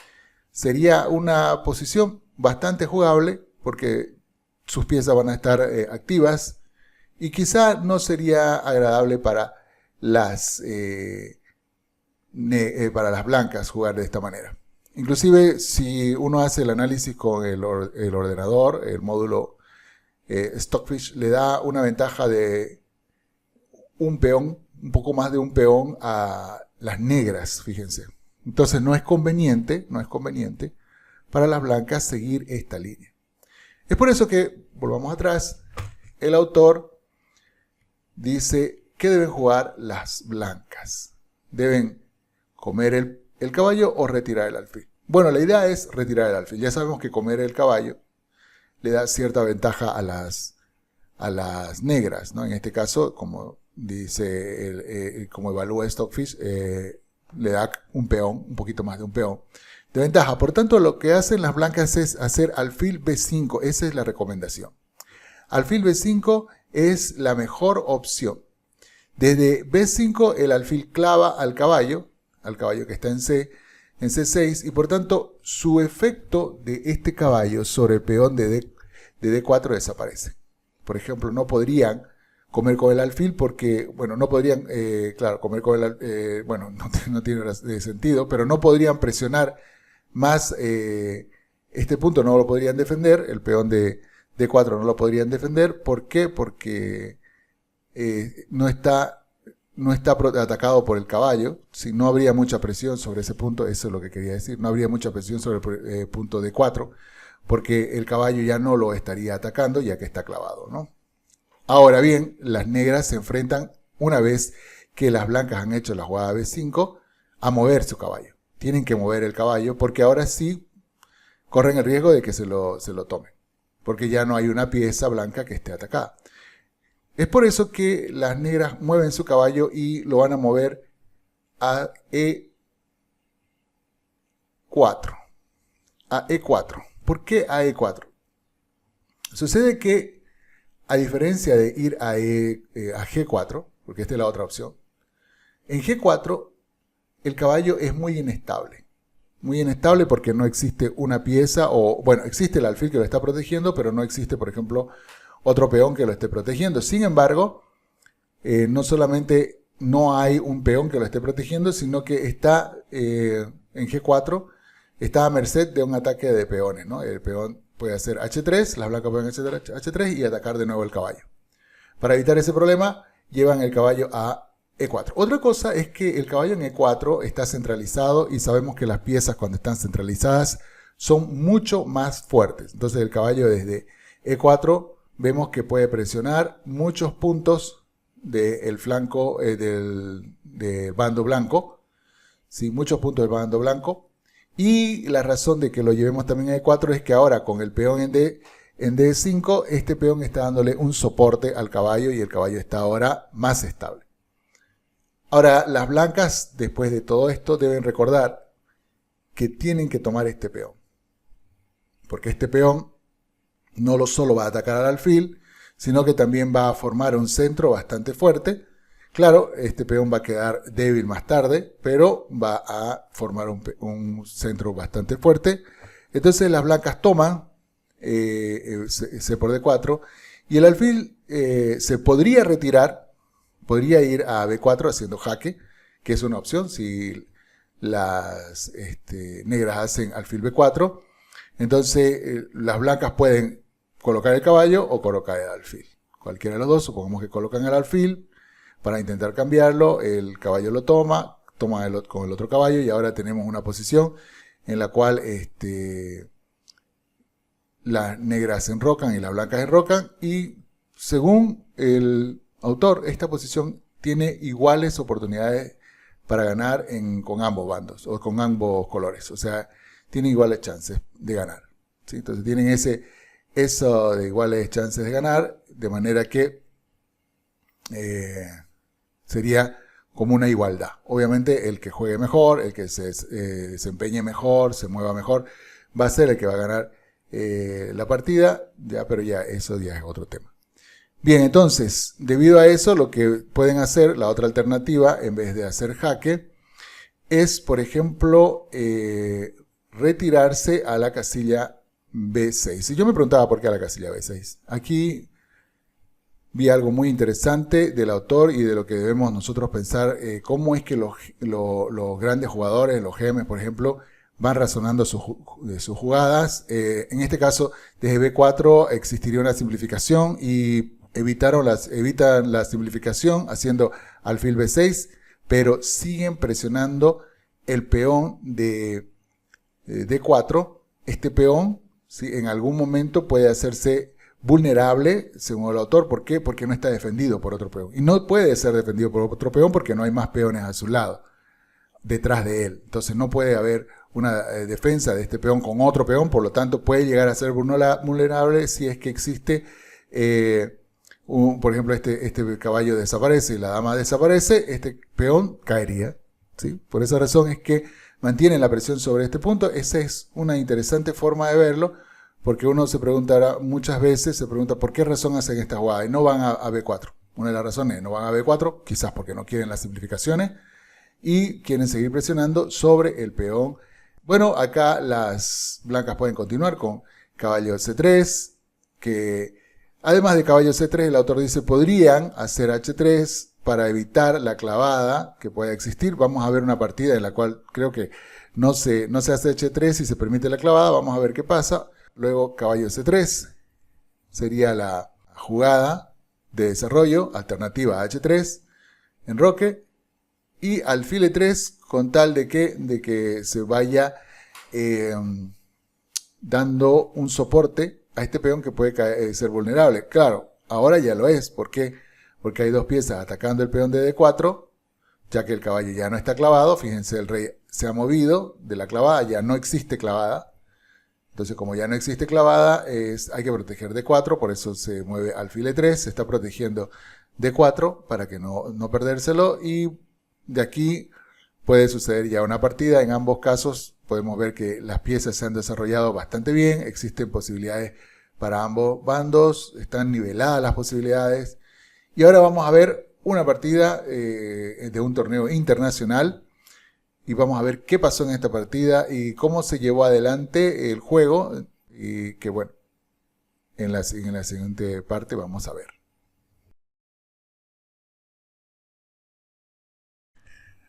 S1: sería una posición bastante jugable porque sus piezas van a estar activas y quizá no sería agradable para las blancas jugar de esta manera. Inclusive si uno hace el análisis con el ordenador, el módulo Stockfish le da una ventaja de un peón, un poco más de un peón a las negras, fíjense. Entonces no es conveniente para las blancas seguir esta línea. Es por eso que, volvamos atrás, el autor dice que deben jugar las blancas. Deben comer el caballo o retirar el alfil. Bueno, la idea es retirar el alfil. Ya sabemos que comer el caballo le da cierta ventaja a las negras, ¿no? En este caso, como dice, como evalúa Stockfish, le da un peón, un poquito más de un peón de ventaja. Por tanto, lo que hacen las blancas es hacer alfil B5. Esa es la recomendación. Alfil B5 es la mejor opción. Desde B5 el alfil clava al caballo que está en C6, y por tanto su efecto de este caballo sobre el peón de D4 desaparece. Por ejemplo, no podrían comer con el alfil porque, bueno, no podrían, claro, comer con el bueno, no tiene sentido, pero no podrían presionar más este punto, no lo podrían defender, el peón de D4 no lo podrían defender. ¿Por qué? Porque no está atacado por el caballo, si no habría mucha presión sobre ese punto, eso es lo que quería decir, no habría mucha presión sobre el punto D4, porque el caballo ya no lo estaría atacando ya que está clavado, ¿no? Ahora bien, las negras se enfrentan, una vez que las blancas han hecho la jugada B5, a mover su caballo. Tienen que mover el caballo porque ahora sí corren el riesgo de que se lo tomen, porque ya no hay una pieza blanca que esté atacada. Es por eso que las negras mueven su caballo y lo van a mover a E4. A E4. ¿Por qué a E4? Sucede que, a diferencia de ir a G4, porque esta es la otra opción, en G4 el caballo es muy inestable. Muy inestable porque no existe una pieza, o bueno, existe el alfil que lo está protegiendo, pero no existe, por ejemplo, otro peón que lo esté protegiendo. Sin embargo, no solamente no hay un peón que lo esté protegiendo, sino que está en G4, está a merced de un ataque de peones, ¿no? El peón puede hacer H3, las blancas pueden hacer H3 y atacar de nuevo el caballo. Para evitar ese problema, llevan el caballo a E4. Otra cosa es que el caballo en E4 está centralizado y sabemos que las piezas cuando están centralizadas son mucho más fuertes. Entonces el caballo desde E4 vemos que puede presionar muchos puntos del flanco del bando blanco, ¿sí? Muchos puntos del bando blanco. Y la razón de que lo llevemos también a E4 es que ahora con el peón en D5, este peón está dándole un soporte al caballo y el caballo está ahora más estable. Ahora, las blancas, después de todo esto, deben recordar que tienen que tomar este peón. Porque este peón no solo va a atacar al alfil, sino que también va a formar un centro bastante fuerte. Claro, este peón va a quedar débil más tarde, pero va a formar un centro bastante fuerte. Entonces las blancas toman C por D4 y el alfil se podría retirar, podría ir a B4 haciendo jaque, que es una opción si las negras hacen alfil B4. Entonces las blancas pueden colocar el caballo o colocar el alfil. Cualquiera de los dos, supongamos que colocan el alfil para intentar cambiarlo, el caballo lo toma con el otro caballo y ahora tenemos una posición en la cual las negras se enrocan y las blancas se enrocan, y según el autor esta posición tiene iguales oportunidades para ganar con ambos bandos o con ambos colores, o sea, tiene iguales chances de ganar, ¿sí? Entonces tienen eso de iguales chances de ganar, de manera que sería como una igualdad. Obviamente el que juegue mejor, el que se desempeñe mejor, se mueva mejor, va a ser el que va a ganar la partida, ya, pero ya eso ya es otro tema. Bien, entonces, debido a eso, lo que pueden hacer, la otra alternativa, en vez de hacer jaque, es, por ejemplo, retirarse a la casilla B6. Y yo me preguntaba por qué a la casilla B6. Aquí vi algo muy interesante del autor y de lo que debemos nosotros pensar, cómo es que los grandes jugadores, los GMs, por ejemplo, van razonando de sus jugadas. En este caso, desde B4 existiría una simplificación y evitan la simplificación haciendo alfil B6, pero siguen presionando el peón de D4. Este peón, ¿sí?, en algún momento puede hacerse vulnerable, según el autor. ¿Por qué? Porque no está defendido por otro peón. Y no puede ser defendido por otro peón porque no hay más peones a su lado, detrás de él. Entonces no puede haber una defensa de este peón con otro peón, por lo tanto puede llegar a ser vulnerable si es que existe, por ejemplo, este caballo desaparece y la dama desaparece, este peón caería, ¿sí? Por esa razón es que mantienen la presión sobre este punto. Esa es una interesante forma de verlo, porque uno se preguntará muchas veces, se pregunta por qué razón hacen esta jugada y no van a B4. Una de las razones no van a B4, quizás porque no quieren las simplificaciones y quieren seguir presionando sobre el peón. Bueno, acá las blancas pueden continuar con caballo C3, que además de caballo C3, el autor dice podrían hacer H3 para evitar la clavada que pueda existir. Vamos a ver una partida en la cual creo que no se hace H3 y se permite la clavada. Vamos a ver qué pasa. Luego caballo C3 sería la jugada de desarrollo alternativa a H3, enroque y alfil E3 con tal de que se vaya dando un soporte a este peón que puede ser vulnerable. Claro, ahora ya lo es. ¿Por qué? Porque hay dos piezas atacando el peón de D4, ya que el caballo ya no está clavado. Fíjense, el rey se ha movido de la clavada, ya no existe clavada. Entonces, como ya no existe clavada, hay que proteger D4, por eso se mueve alfil E3, se está protegiendo D4 para que no perdérselo, y de aquí puede suceder ya una partida. En ambos casos podemos ver que las piezas se han desarrollado bastante bien, existen posibilidades para ambos bandos, están niveladas las posibilidades. Y ahora vamos a ver una partida de un torneo internacional y vamos a ver qué pasó en esta partida y cómo se llevó adelante el juego, y que bueno, en la siguiente parte vamos a ver.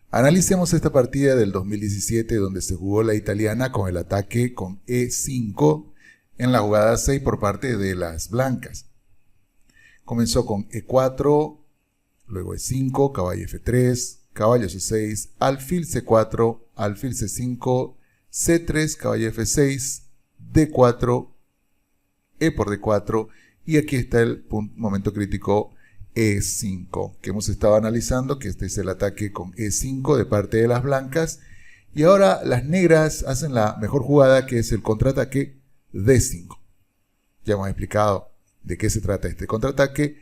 S1: Analicemos esta partida del 2017 donde se jugó la italiana con el ataque con E5 en la jugada 6 por parte de las blancas. Comenzó con E4, luego E5, caballo F3, caballo C6, alfil C4, alfil C5, C3, caballo F6, D4, E por D4 y aquí está el momento crítico E5 que hemos estado analizando, que este es el ataque con E5 de parte de las blancas. Y ahora las negras hacen la mejor jugada, que es el contraataque D5. Ya hemos explicado de qué se trata este contraataque.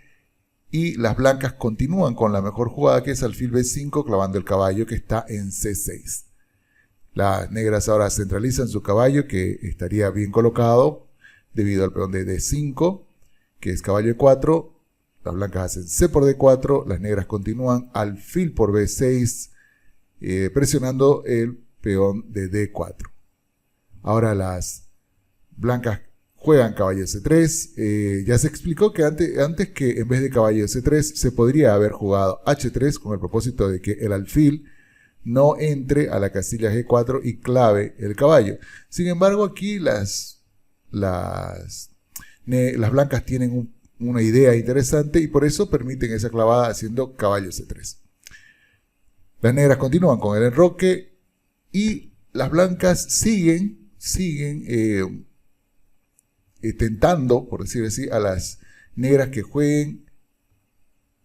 S1: Y las blancas continúan con la mejor jugada, que es alfil B5 clavando el caballo que está en C6. Las negras ahora centralizan su caballo, que estaría bien colocado debido al peón de D5, que es caballo E4. Las blancas hacen C por D4, las negras continúan alfil por B6, presionando el peón de D4. Ahora las blancas juegan caballo C3. Ya se explicó que antes que en vez de caballo C3 se podría haber jugado H3 con el propósito de que el alfil no entre a la casilla G4 y clave el caballo. Sin embargo, aquí las blancas tienen una idea interesante y por eso permiten esa clavada haciendo caballo C3. Las negras continúan con el enroque y las blancas siguen tentando, por decir así, a las negras que jueguen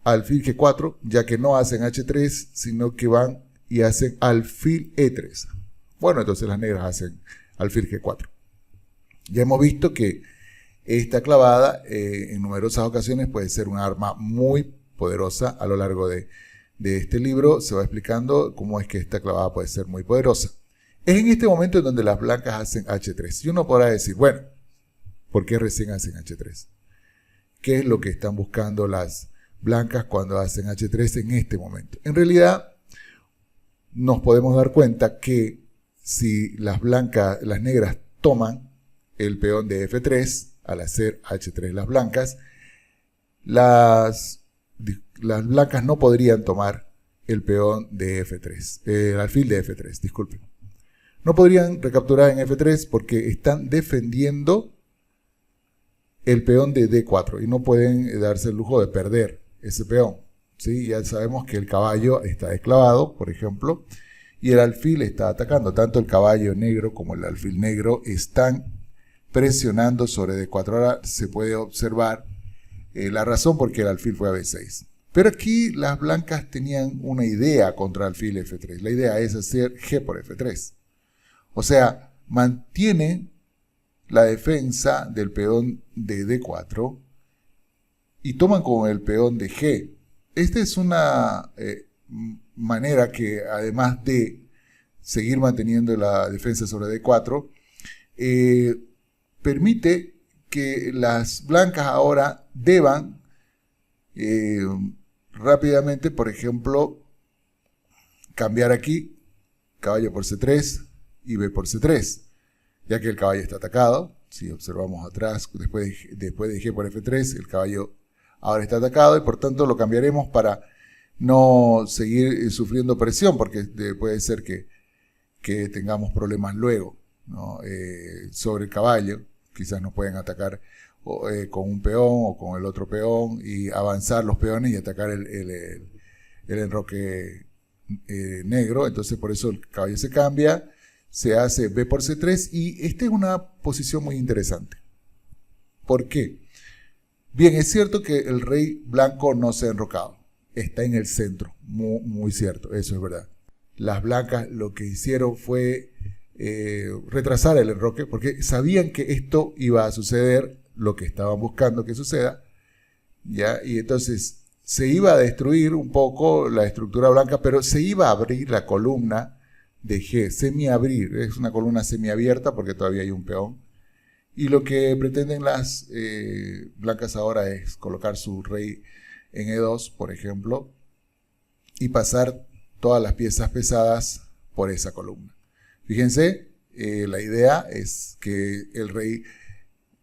S1: alfil G4, ya que no hacen H3, sino que van y hacen alfil E3. Bueno, entonces las negras hacen alfil G4. Ya hemos visto que esta clavada en numerosas ocasiones puede ser un arma muy poderosa. A lo largo de este libro se va explicando cómo es que esta clavada puede ser muy poderosa. Es en este momento en donde las blancas hacen H3. Y uno podrá decir, bueno, ¿por qué recién hacen H3? ¿Qué es lo que están buscando las blancas cuando hacen H3 en este momento? En realidad, nos podemos dar cuenta que si las negras toman el peón de F3, al hacer H3 las blancas, las blancas no podrían tomar el peón de F3, el alfil de F3, disculpen. No podrían recapturar en F3 porque están defendiendo el peón de D4 y no pueden darse el lujo de perder ese peón. ¿Sí? Ya sabemos que el caballo está desclavado, por ejemplo, y el alfil está atacando. Tanto el caballo negro como el alfil negro están presionando sobre D4. Ahora se puede observar la razón por qué el alfil fue a B6. Pero aquí las blancas tenían una idea contra alfil F3. La idea es hacer G por F3. O sea, mantienen la defensa del peón de D4 y toman con el peón de G. Esta es una manera que, además de seguir manteniendo la defensa sobre D4, permite que las blancas ahora deban rápidamente, por ejemplo, cambiar aquí, caballo por C3 y B por C3, ya que el caballo está atacado. Si observamos atrás, después de G por F3, el caballo ahora está atacado y por tanto lo cambiaremos para no seguir sufriendo presión, porque puede ser que tengamos problemas luego, ¿no? Sobre el caballo. Quizás nos pueden atacar con un peón o con el otro peón y avanzar los peones y atacar el enroque negro. Entonces por eso el caballo se cambia, se hace B por C3 y esta es una posición muy interesante. ¿Por qué? Bien, es cierto que el rey blanco no se ha enrocado, está en el centro, muy cierto, eso es verdad. Las blancas lo que hicieron fue retrasar el enroque porque sabían que esto iba a suceder, lo que estaban buscando que suceda, ¿ya? Y entonces se iba a destruir un poco la estructura blanca, pero se iba a abrir la columna de G, semiabrir, es una columna semiabierta porque todavía hay un peón. Y lo que pretenden las blancas ahora es colocar su rey en E2, por ejemplo, y pasar todas las piezas pesadas por esa columna. Fíjense, la idea es que el rey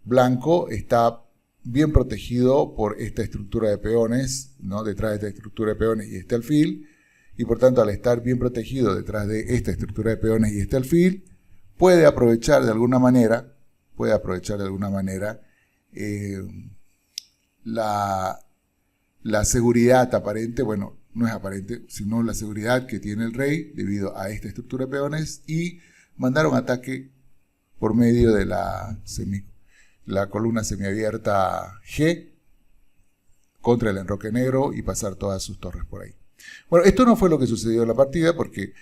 S1: blanco está bien protegido por esta estructura de peones, ¿no? Detrás de esta estructura de peones y este alfil, y por tanto al estar bien protegido detrás de esta estructura de peones y este alfil, puede aprovechar de alguna manera la seguridad aparente, bueno, no es aparente, sino la seguridad que tiene el rey debido a esta estructura de peones y mandar un ataque por medio de la columna semiabierta G contra el enroque negro y pasar todas sus torres por ahí. Bueno, esto no fue lo que sucedió en la partida porque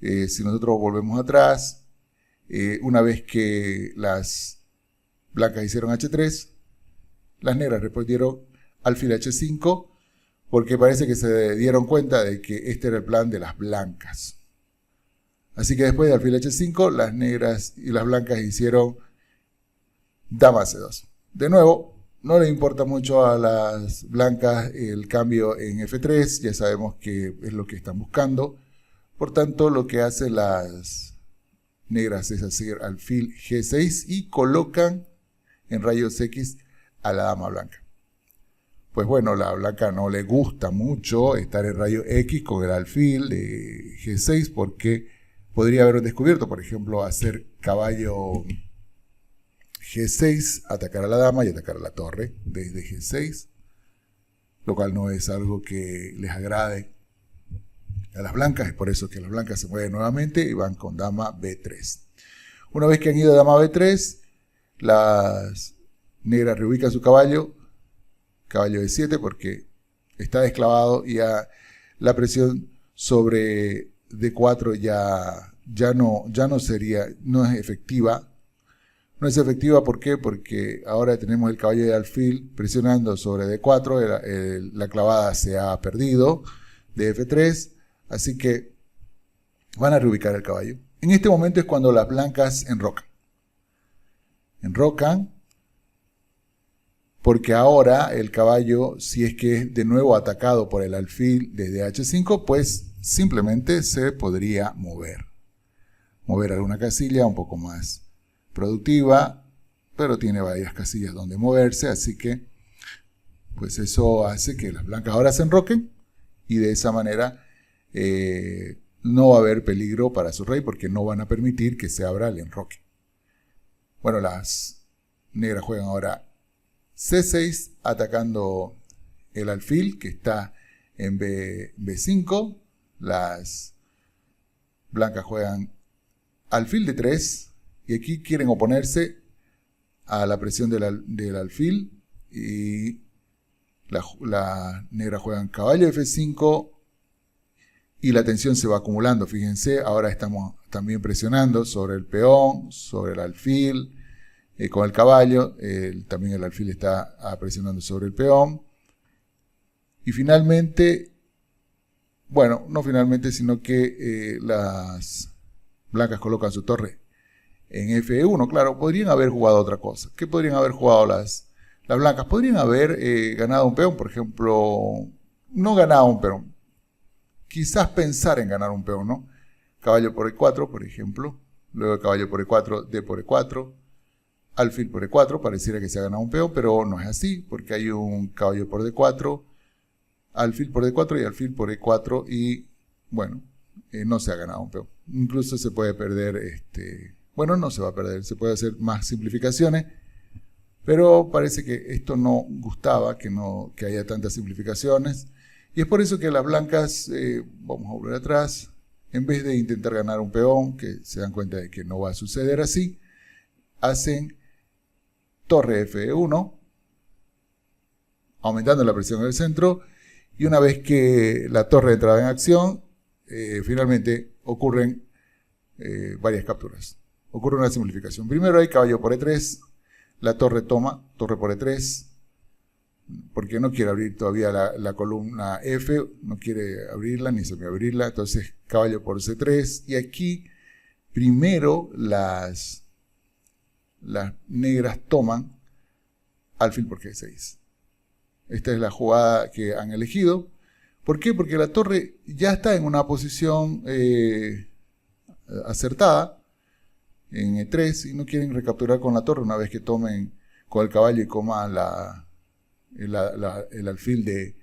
S1: si nosotros volvemos atrás, una vez que las blancas hicieron H3, las negras respondieron alfil H5 porque parece que se dieron cuenta de que este era el plan de las blancas. Así que después de alfil H5, las negras y las blancas hicieron dama C2. De nuevo, no le importa mucho a las blancas el cambio en F3, ya sabemos que es lo que están buscando. Por tanto, lo que hacen las negras es hacer alfil G6 y colocan en rayos X a la dama blanca. Pues bueno, la blanca no le gusta mucho estar en rayo X con el alfil de G6 porque podría haber descubierto, por ejemplo, hacer caballo G6, atacar a la dama y atacar a la torre desde G6, lo cual no es algo que les agrade a las blancas, es por eso que las blancas se mueven nuevamente y van con dama B3. Una vez que han ido a dama B3, las negras reubican su caballo D7 porque está desclavado y ya la presión sobre D4 ya no es efectiva. No es efectiva, ¿por qué? Porque ahora tenemos el caballo de alfil presionando sobre D4, la clavada se ha perdido de F3, así que van a reubicar el caballo. En este momento es cuando las blancas enrocan. Enrocan porque ahora el caballo, si es que es de nuevo atacado por el alfil desde H5, pues simplemente se podría mover. Mover alguna casilla un poco más productiva, pero tiene varias casillas donde moverse, así que pues eso hace que las blancas ahora se enroquen y de esa manera no va a haber peligro para su rey porque no van a permitir que se abra el enroque. Bueno, las negras juegan ahora C6 atacando el alfil que está en B5. Las blancas juegan alfil D3 y aquí quieren oponerse a la presión del alfil y las negras juegan caballo F5 y la tensión se va acumulando. Fíjense, ahora estamos también presionando sobre el peón, sobre el alfil, con el caballo, también el alfil está presionando sobre el peón. Y finalmente, bueno, no finalmente, sino que las blancas colocan su torre en F1. Claro, podrían haber jugado otra cosa. ¿Qué podrían haber jugado las Las blancas podrían haber ganado un peón, por ejemplo, no ganado un peón, quizás pensar en ganar un peón, ¿no? Caballo por E4, por ejemplo, luego caballo por E4, D por E4, alfil por E4, pareciera que se ha ganado un peón, pero no es así, porque hay un caballo por D4, alfil por D4 y alfil por E4, y bueno, no se ha ganado un peón. Incluso se puede perder, bueno, no se va a perder, se puede hacer más simplificaciones, pero parece que esto no gustaba, que haya tantas simplificaciones, y es por eso que las blancas, vamos a volver atrás, en vez de intentar ganar un peón, que se dan cuenta de que no va a suceder así, hacen torre F1, aumentando la presión en el centro, y una vez que la torre entraba en acción, finalmente ocurren varias capturas. Ocurre una simplificación. Primero hay caballo por E3, la torre toma, torre por E3, porque no quiere abrir todavía la columna F, no quiere abrirla ni semiabrirla, entonces caballo por C3, y aquí primero las negras toman alfil por G6. Esta es la jugada que han elegido. ¿Por qué? Porque la torre ya está en una posición acertada, en E3, y no quieren recapturar con la torre una vez que tomen con el caballo y coman el alfil de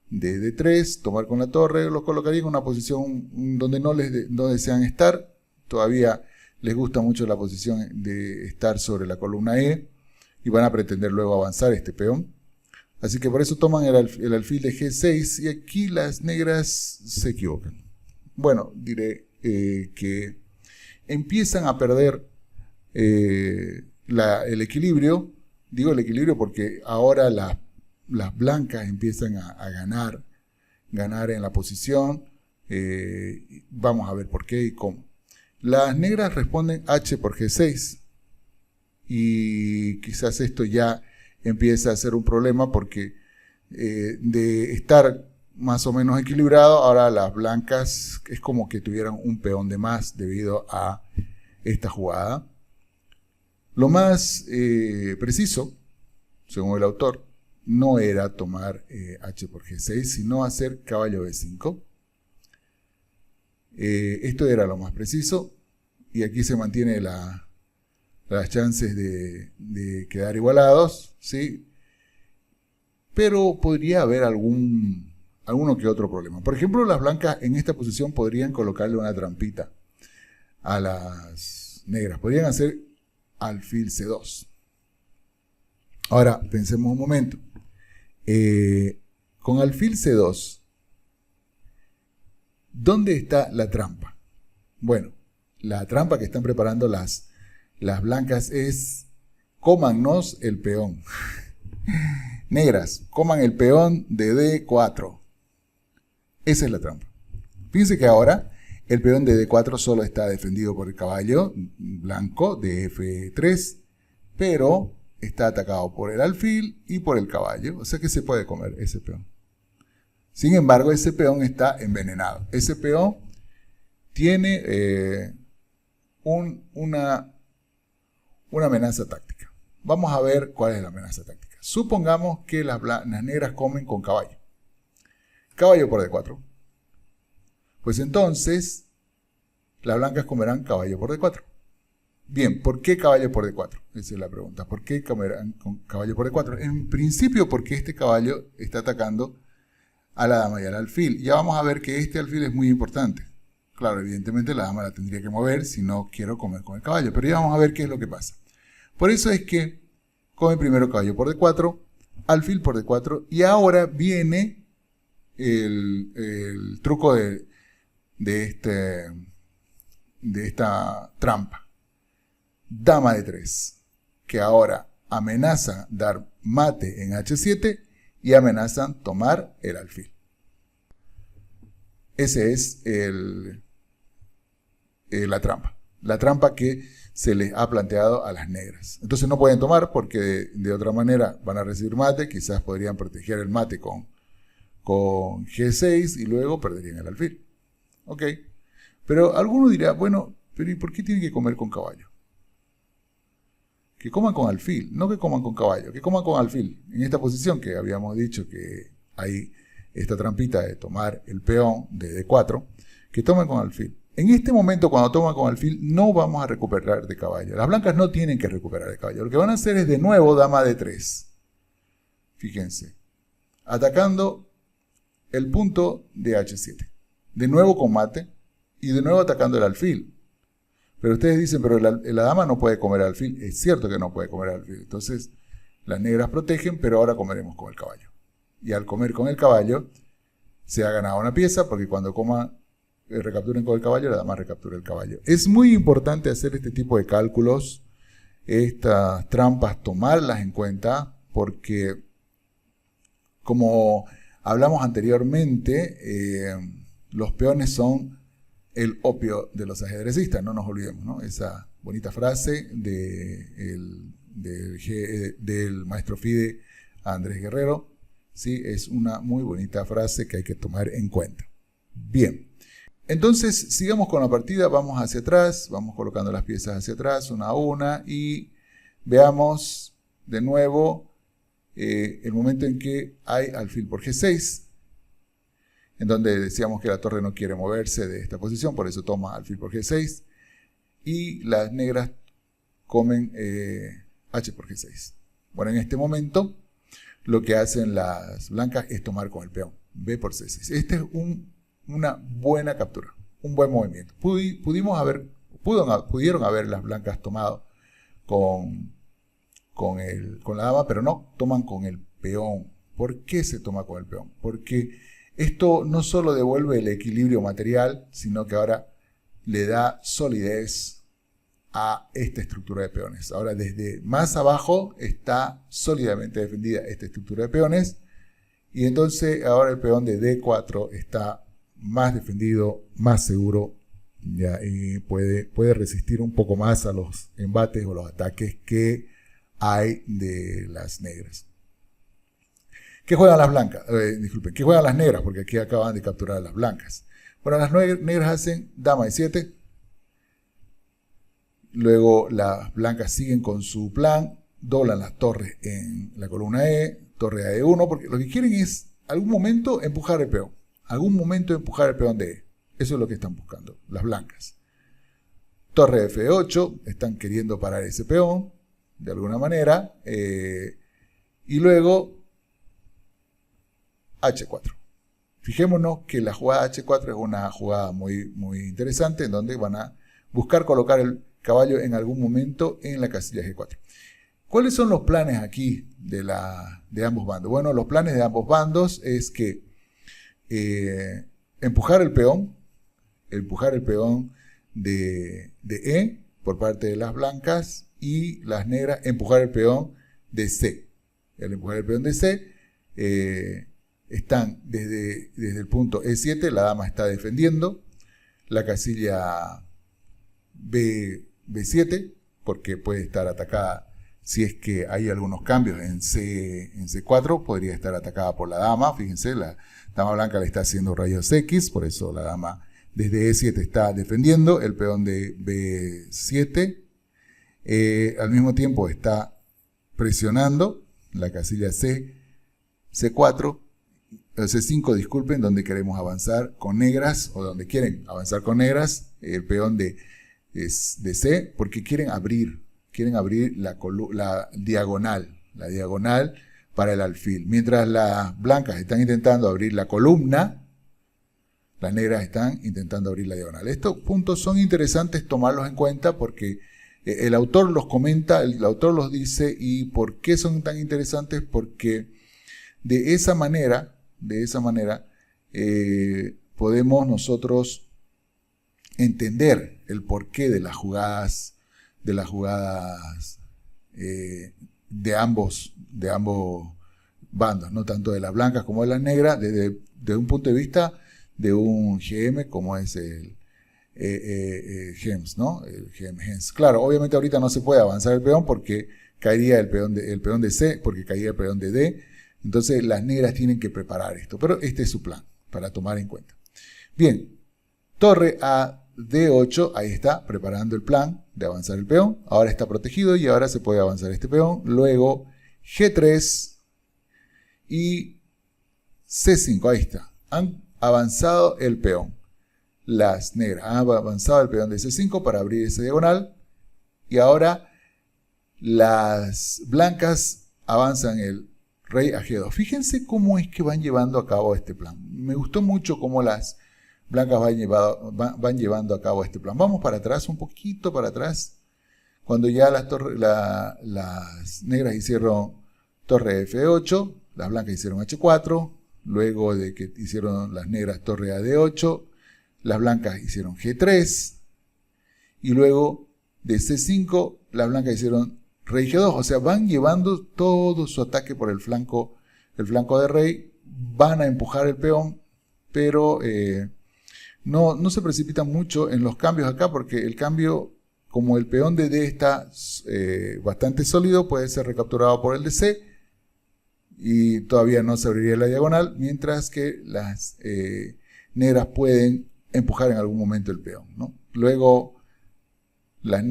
S1: D3, tomar con la torre, los colocaría en una posición donde no desean estar. Todavía les gusta mucho la posición de estar sobre la columna E y van a pretender luego avanzar este peón. Así que por eso toman el alfil de G6 y aquí las negras se equivocan. Bueno, diré que empiezan a perder el equilibrio. Digo el equilibrio porque ahora las blancas empiezan a ganar en la posición. Vamos a ver por qué y cómo. Las negras responden H por G6 y quizás esto ya empieza a ser un problema porque de estar más o menos equilibrado, ahora las blancas es como que tuvieran un peón de más debido a esta jugada. Lo más preciso, según el autor, no era tomar H por G6, sino hacer caballo B5. Esto era lo más preciso, y aquí se mantiene las chances de quedar igualados, ¿sí? Pero podría haber alguno que otro problema. Por ejemplo, las blancas en esta posición podrían colocarle una trampita a las negras. Podrían hacer alfil C2. Ahora, pensemos un momento. Con alfil C2, ¿dónde está la trampa? Bueno, la trampa que están preparando las blancas es: cómannos el peón. Negras, coman el peón de D4. Esa es la trampa. Fíjense que ahora el peón de D4 solo está defendido por el caballo blanco de F3, pero está atacado por el alfil y por el caballo, o sea que se puede comer ese peón. Sin embargo, ese peón está envenenado. Ese peón tiene una amenaza táctica. Vamos a ver cuál es la amenaza táctica. Supongamos que las negras comen con caballo. Caballo por D4. Pues entonces, las blancas comerán caballo por D4. Bien, ¿por qué caballo por D4? Esa es la pregunta. ¿Por qué comerán con caballo por D4? En principio, porque este caballo está atacando a la dama y al alfil. Ya vamos a ver que este alfil es muy importante. Claro, evidentemente la dama la tendría que mover si no quiero comer con el caballo. Pero ya vamos a ver qué es lo que pasa. Por eso es que come primero caballo por D4, alfil por D4, y ahora viene el truco de esta trampa. Dama de 3, que ahora amenazan dar mate en H7 y amenazan tomar el alfil. Ese es la trampa. La trampa que se les ha planteado a las negras. Entonces no pueden tomar porque de otra manera van a recibir mate. Quizás podrían proteger el mate con G6 y luego perderían el alfil. Ok. Pero alguno dirá, bueno, pero ¿y por qué tiene que comer con caballo? Que coman con alfil, no que coman con caballo, que coman con alfil. En esta posición que habíamos dicho que hay esta trampita de tomar el peón de D4, que tomen con alfil. En este momento, cuando toman con alfil, no vamos a recuperar de caballo. Las blancas no tienen que recuperar de caballo. Lo que van a hacer es de nuevo dama D3. Fíjense. Atacando el punto de H7. De nuevo combate y de nuevo atacando el alfil. Pero ustedes dicen, pero la dama no puede comer alfil. Es cierto que no puede comer alfil. Entonces, las negras protegen, pero ahora comeremos con el caballo. Y al comer con el caballo, se ha ganado una pieza, porque cuando recapturen con el caballo, la dama recaptura el caballo. Es muy importante hacer este tipo de cálculos, estas trampas, tomarlas en cuenta, porque, como hablamos anteriormente, los peones son el opio de los ajedrecistas, no nos olvidemos, ¿no? Esa bonita frase del maestro FIDE Andrés Guerrero, ¿sí? Es una muy bonita frase que hay que tomar en cuenta. Bien, entonces sigamos con la partida, vamos hacia atrás, vamos colocando las piezas hacia atrás, una a una, y veamos de nuevo el momento en que hay alfil por G6, en donde decíamos que la torre no quiere moverse de esta posición, por eso toma alfil por G6, y las negras comen H por G6. Bueno, en este momento lo que hacen las blancas es tomar con el peón, B por C6. Este es una buena captura, un buen movimiento. Pudieron haber las blancas tomado con la dama, pero no, toman con el peón. ¿Por qué se toma con el peón? Porque esto no solo devuelve el equilibrio material, sino que ahora le da solidez a esta estructura de peones. Ahora, desde más abajo está sólidamente defendida esta estructura de peones, y entonces ahora el peón de D4 está más defendido, más seguro, ya, y puede resistir un poco más a los embates o los ataques que hay de las negras. ¿Qué juegan las blancas? Disculpen, ¿qué juegan las negras? Porque aquí acaban de capturar a las blancas. Bueno, las negras hacen dama E7. Luego las blancas siguen con su plan, doblan las torres en la columna E, torre a E1, porque lo que quieren es algún momento empujar el peón. Algún momento empujar el peón de E. Eso es lo que están buscando, las blancas. Torre F8, están queriendo parar ese peón, de alguna manera. Y luego H4. Fijémonos que la jugada H4 es una jugada muy, muy interesante, en donde van a buscar colocar el caballo en algún momento en la casilla G4. ¿Cuáles son los planes aquí de ambos bandos? Bueno, los planes de ambos bandos es que empujar el peón de E por parte de las blancas, y las negras empujar el peón de C. Al empujar el peón de C, están desde el punto E7, la dama está defendiendo la casilla B7, porque puede estar atacada si es que hay algunos cambios en C4, podría estar atacada por la dama. Fíjense, la dama blanca le está haciendo rayos X, por eso la dama desde E7 está defendiendo el peón de B7. Al mismo tiempo está presionando la casilla C4, C5, disculpen, donde queremos avanzar con negras, o donde quieren avanzar con negras, el peón de C, porque quieren abrir la diagonal para el alfil. Mientras las blancas están intentando abrir la columna, las negras están intentando abrir la diagonal. Estos puntos son interesantes tomarlos en cuenta, porque el autor los comenta, el autor los dice. ¿Y por qué son tan interesantes? Porque de esa manera podemos nosotros entender el porqué de las jugadas de ambos bandos, no tanto de las blancas como de las negras, desde un punto de vista de un GM como es el GEMS, ¿no? El GEMS. Claro, obviamente ahorita no se puede avanzar el peón porque caería el peón de C, porque caería el peón de D. Entonces las negras tienen que preparar esto, pero este es su plan para tomar en cuenta. Bien, torre a D8, ahí está, preparando el plan. de avanzar el peón. Ahora está protegido y ahora se puede avanzar este peón. Luego G3 y C5. Ahí está. Han avanzado el peón. Las negras han avanzado el peón de C5 para abrir esa diagonal. Y ahora las blancas avanzan el rey a G2. Fíjense cómo es que van llevando a cabo este plan. Me gustó mucho cómo las blancas van llevando a cabo este plan. Vamos para atrás, un poquito para atrás. Cuando ya las negras hicieron torre F8, las blancas hicieron H4. Luego de que hicieron las negras torre a D8, las blancas hicieron G3. Y luego de C5, las blancas hicieron rey G2. O sea, van llevando todo su ataque por el flanco de rey. Van a empujar el peón, pero no se precipitan mucho en los cambios acá, porque el cambio, como el peón de D está bastante sólido, puede ser recapturado por el de C y todavía no se abriría la diagonal, mientras que las negras pueden empujar en algún momento el peón, ¿no? Luego las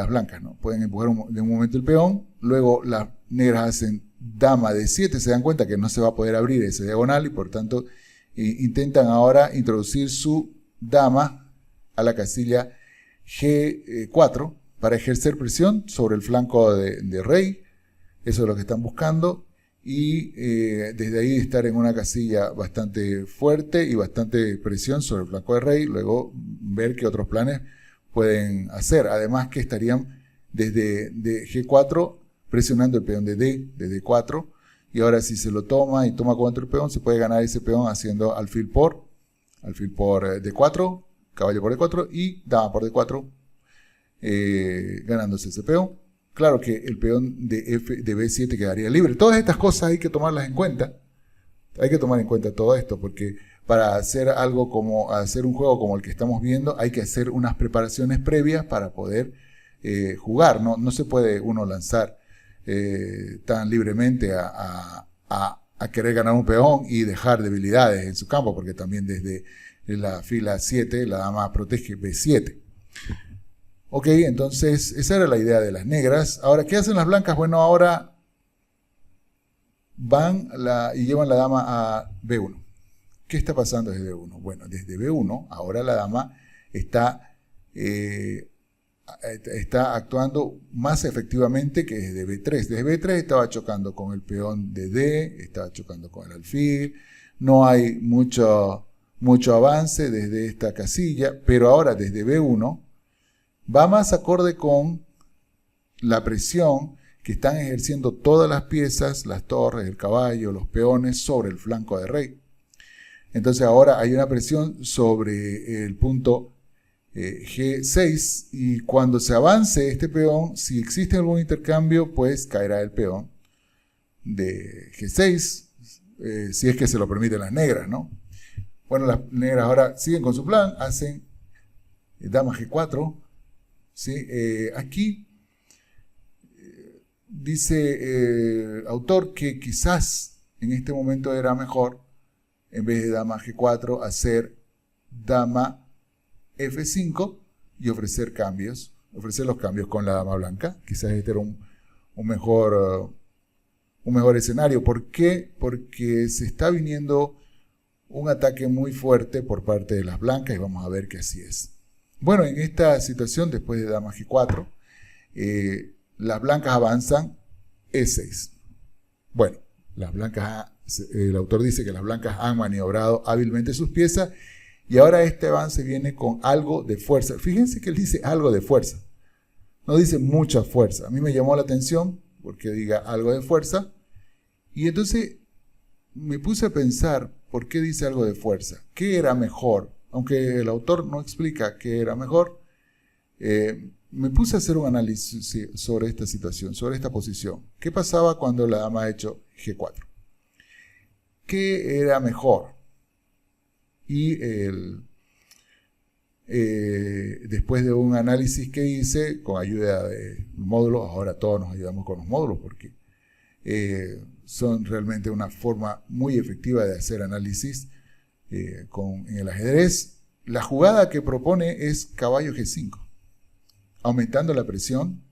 S1: blancas, ¿no?, pueden empujar de un momento el peón. Luego las negras hacen dama de 7, se dan cuenta que no se va a poder abrir esa diagonal y por tanto intentan ahora introducir su dama a la casilla G4 para ejercer presión sobre el flanco de rey. Eso es lo que están buscando. Y desde ahí estar en una casilla bastante fuerte y bastante presión sobre el flanco de rey. Luego ver qué otros planes pueden hacer. Además que estarían desde G4 presionando el peón de D4. Y ahora si se lo toma y toma contra el peón, se puede ganar ese peón haciendo alfil por D4, caballo por D4 y dama por D4, ganándose ese peón. Claro que el peón de B7 quedaría libre. Todas estas cosas hay que tomarlas en cuenta. Hay que tomar en cuenta todo esto, porque para hacer un juego como el que estamos viendo, hay que hacer unas preparaciones previas para poder jugar. No se puede uno lanzar tan libremente a querer ganar un peón y dejar debilidades en su campo, porque también desde la fila 7 la dama protege B7. Ok, entonces esa era la idea de las negras. Ahora, ¿qué hacen las blancas? Bueno, ahora van y llevan la dama a B1. ¿Qué está pasando desde B1? Bueno, desde B1 ahora la dama está actuando más efectivamente que desde B3. Desde B3 estaba chocando con el peón de D, estaba chocando con el alfil. No hay mucho avance desde esta casilla, pero ahora desde B1 va más acorde con la presión que están ejerciendo todas las piezas, las torres, el caballo, los peones sobre el flanco de rey. Entonces ahora hay una presión sobre el punto G6 y cuando se avance este peón, si existe algún intercambio, pues caerá el peón de G6, si es que se lo permiten las negras, ¿no? Bueno, las negras ahora siguen con su plan, hacen dama G4, ¿sí? Aquí dice el autor que quizás en este momento era mejor, en vez de dama G4, hacer dama F5 y ofrecer los cambios con la dama blanca. Quizás este era un mejor escenario. ¿Por qué? Porque se está viniendo un ataque muy fuerte por parte de las blancas y vamos a ver que así es. Bueno, en esta situación, después de dama G4, las blancas avanzan E6. Bueno, el autor dice que las blancas han maniobrado hábilmente sus piezas y ahora este avance viene con algo de fuerza. Fíjense que él dice algo de fuerza, no dice mucha fuerza. A mí me llamó la atención porque diga algo de fuerza y entonces me puse a pensar por qué dice algo de fuerza. ¿Qué era mejor? Aunque el autor no explica qué era mejor, me puse a hacer un análisis sobre esta situación, sobre esta posición. ¿Qué pasaba cuando la dama ha hecho G4? ¿Qué era mejor? Y después de un análisis que hice con ayuda de módulos, ahora todos nos ayudamos con los módulos porque son realmente una forma muy efectiva de hacer análisis en el ajedrez. La jugada que propone es caballo G5. aumentando la presión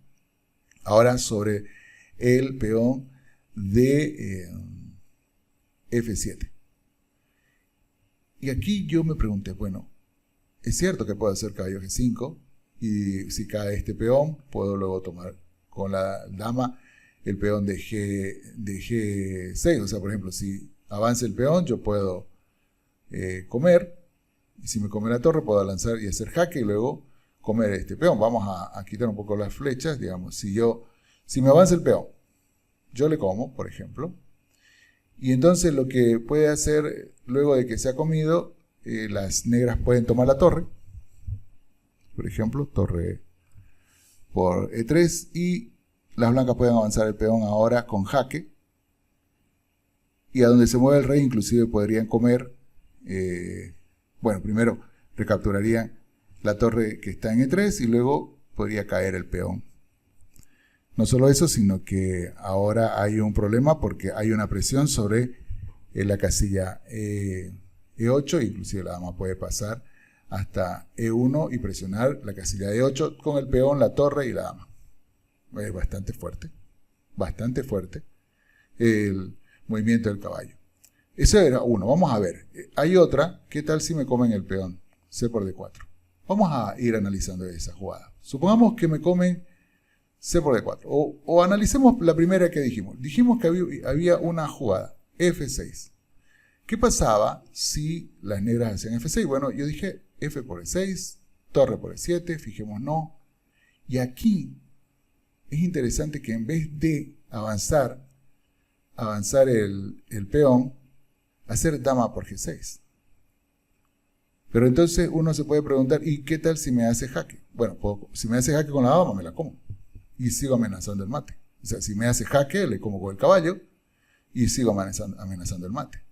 S1: ahora sobre el peón de F7. Y aquí yo me pregunté, bueno, es cierto que puedo hacer caballo G5 y si cae este peón puedo luego tomar con la dama el peón de G6. O sea, por ejemplo, si avanza el peón yo puedo comer, y si me come la torre puedo lanzar y hacer jaque y luego comer este peón. Vamos a quitar un poco las flechas, digamos, si me avanza el peón, yo le como, por ejemplo, y entonces lo que puede hacer luego de que se ha comido, las negras pueden tomar la torre, por ejemplo, torre por E3, y las blancas pueden avanzar el peón ahora con jaque, y a donde se mueve el rey inclusive podrían comer, bueno, primero recapturarían la torre que está en E3 y luego podría caer el peón. No solo eso, sino que ahora hay un problema porque hay una presión sobre la casilla E8, inclusive la dama puede pasar hasta E1 y presionar la casilla E8 con el peón, la torre y la dama. Es bastante fuerte el movimiento del caballo. Eso era uno. Vamos a ver. Hay otra. ¿Qué tal si me comen el peón? C por D4. Vamos a ir analizando esa jugada. Supongamos que me comen C por D4. O analicemos la primera que dijimos. Dijimos que había una jugada, F6. ¿Qué pasaba si las negras hacían F6? Bueno, yo dije F por E6, torre por E7, fijemos no. Y aquí es interesante que en vez de avanzar el peón, hacer dama por G6. Pero entonces uno se puede preguntar, ¿y qué tal si me hace jaque? Bueno, si me hace jaque con la dama, me la como. Y sigo amenazando el mate. O sea, si me hace jaque, le como con el caballo y sigo amenazando el mate.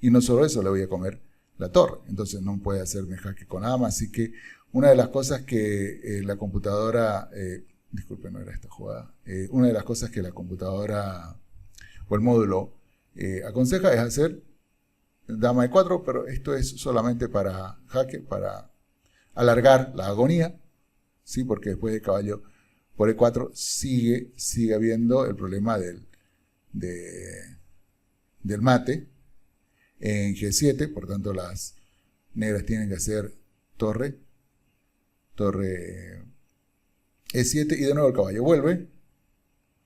S1: Y no solo eso, le voy a comer la torre. Entonces no puede hacerme jaque con la dama. Así que una de las cosas que la computadora... disculpe, no era esta jugada. Una de las cosas que la computadora o el módulo aconseja es hacer dama de 4, pero esto es solamente para jaque, para alargar la agonía, ¿sí? Porque después de caballo por E4 sigue habiendo el problema del mate en G7, por tanto las negras tienen que hacer torre E7 y de nuevo el caballo vuelve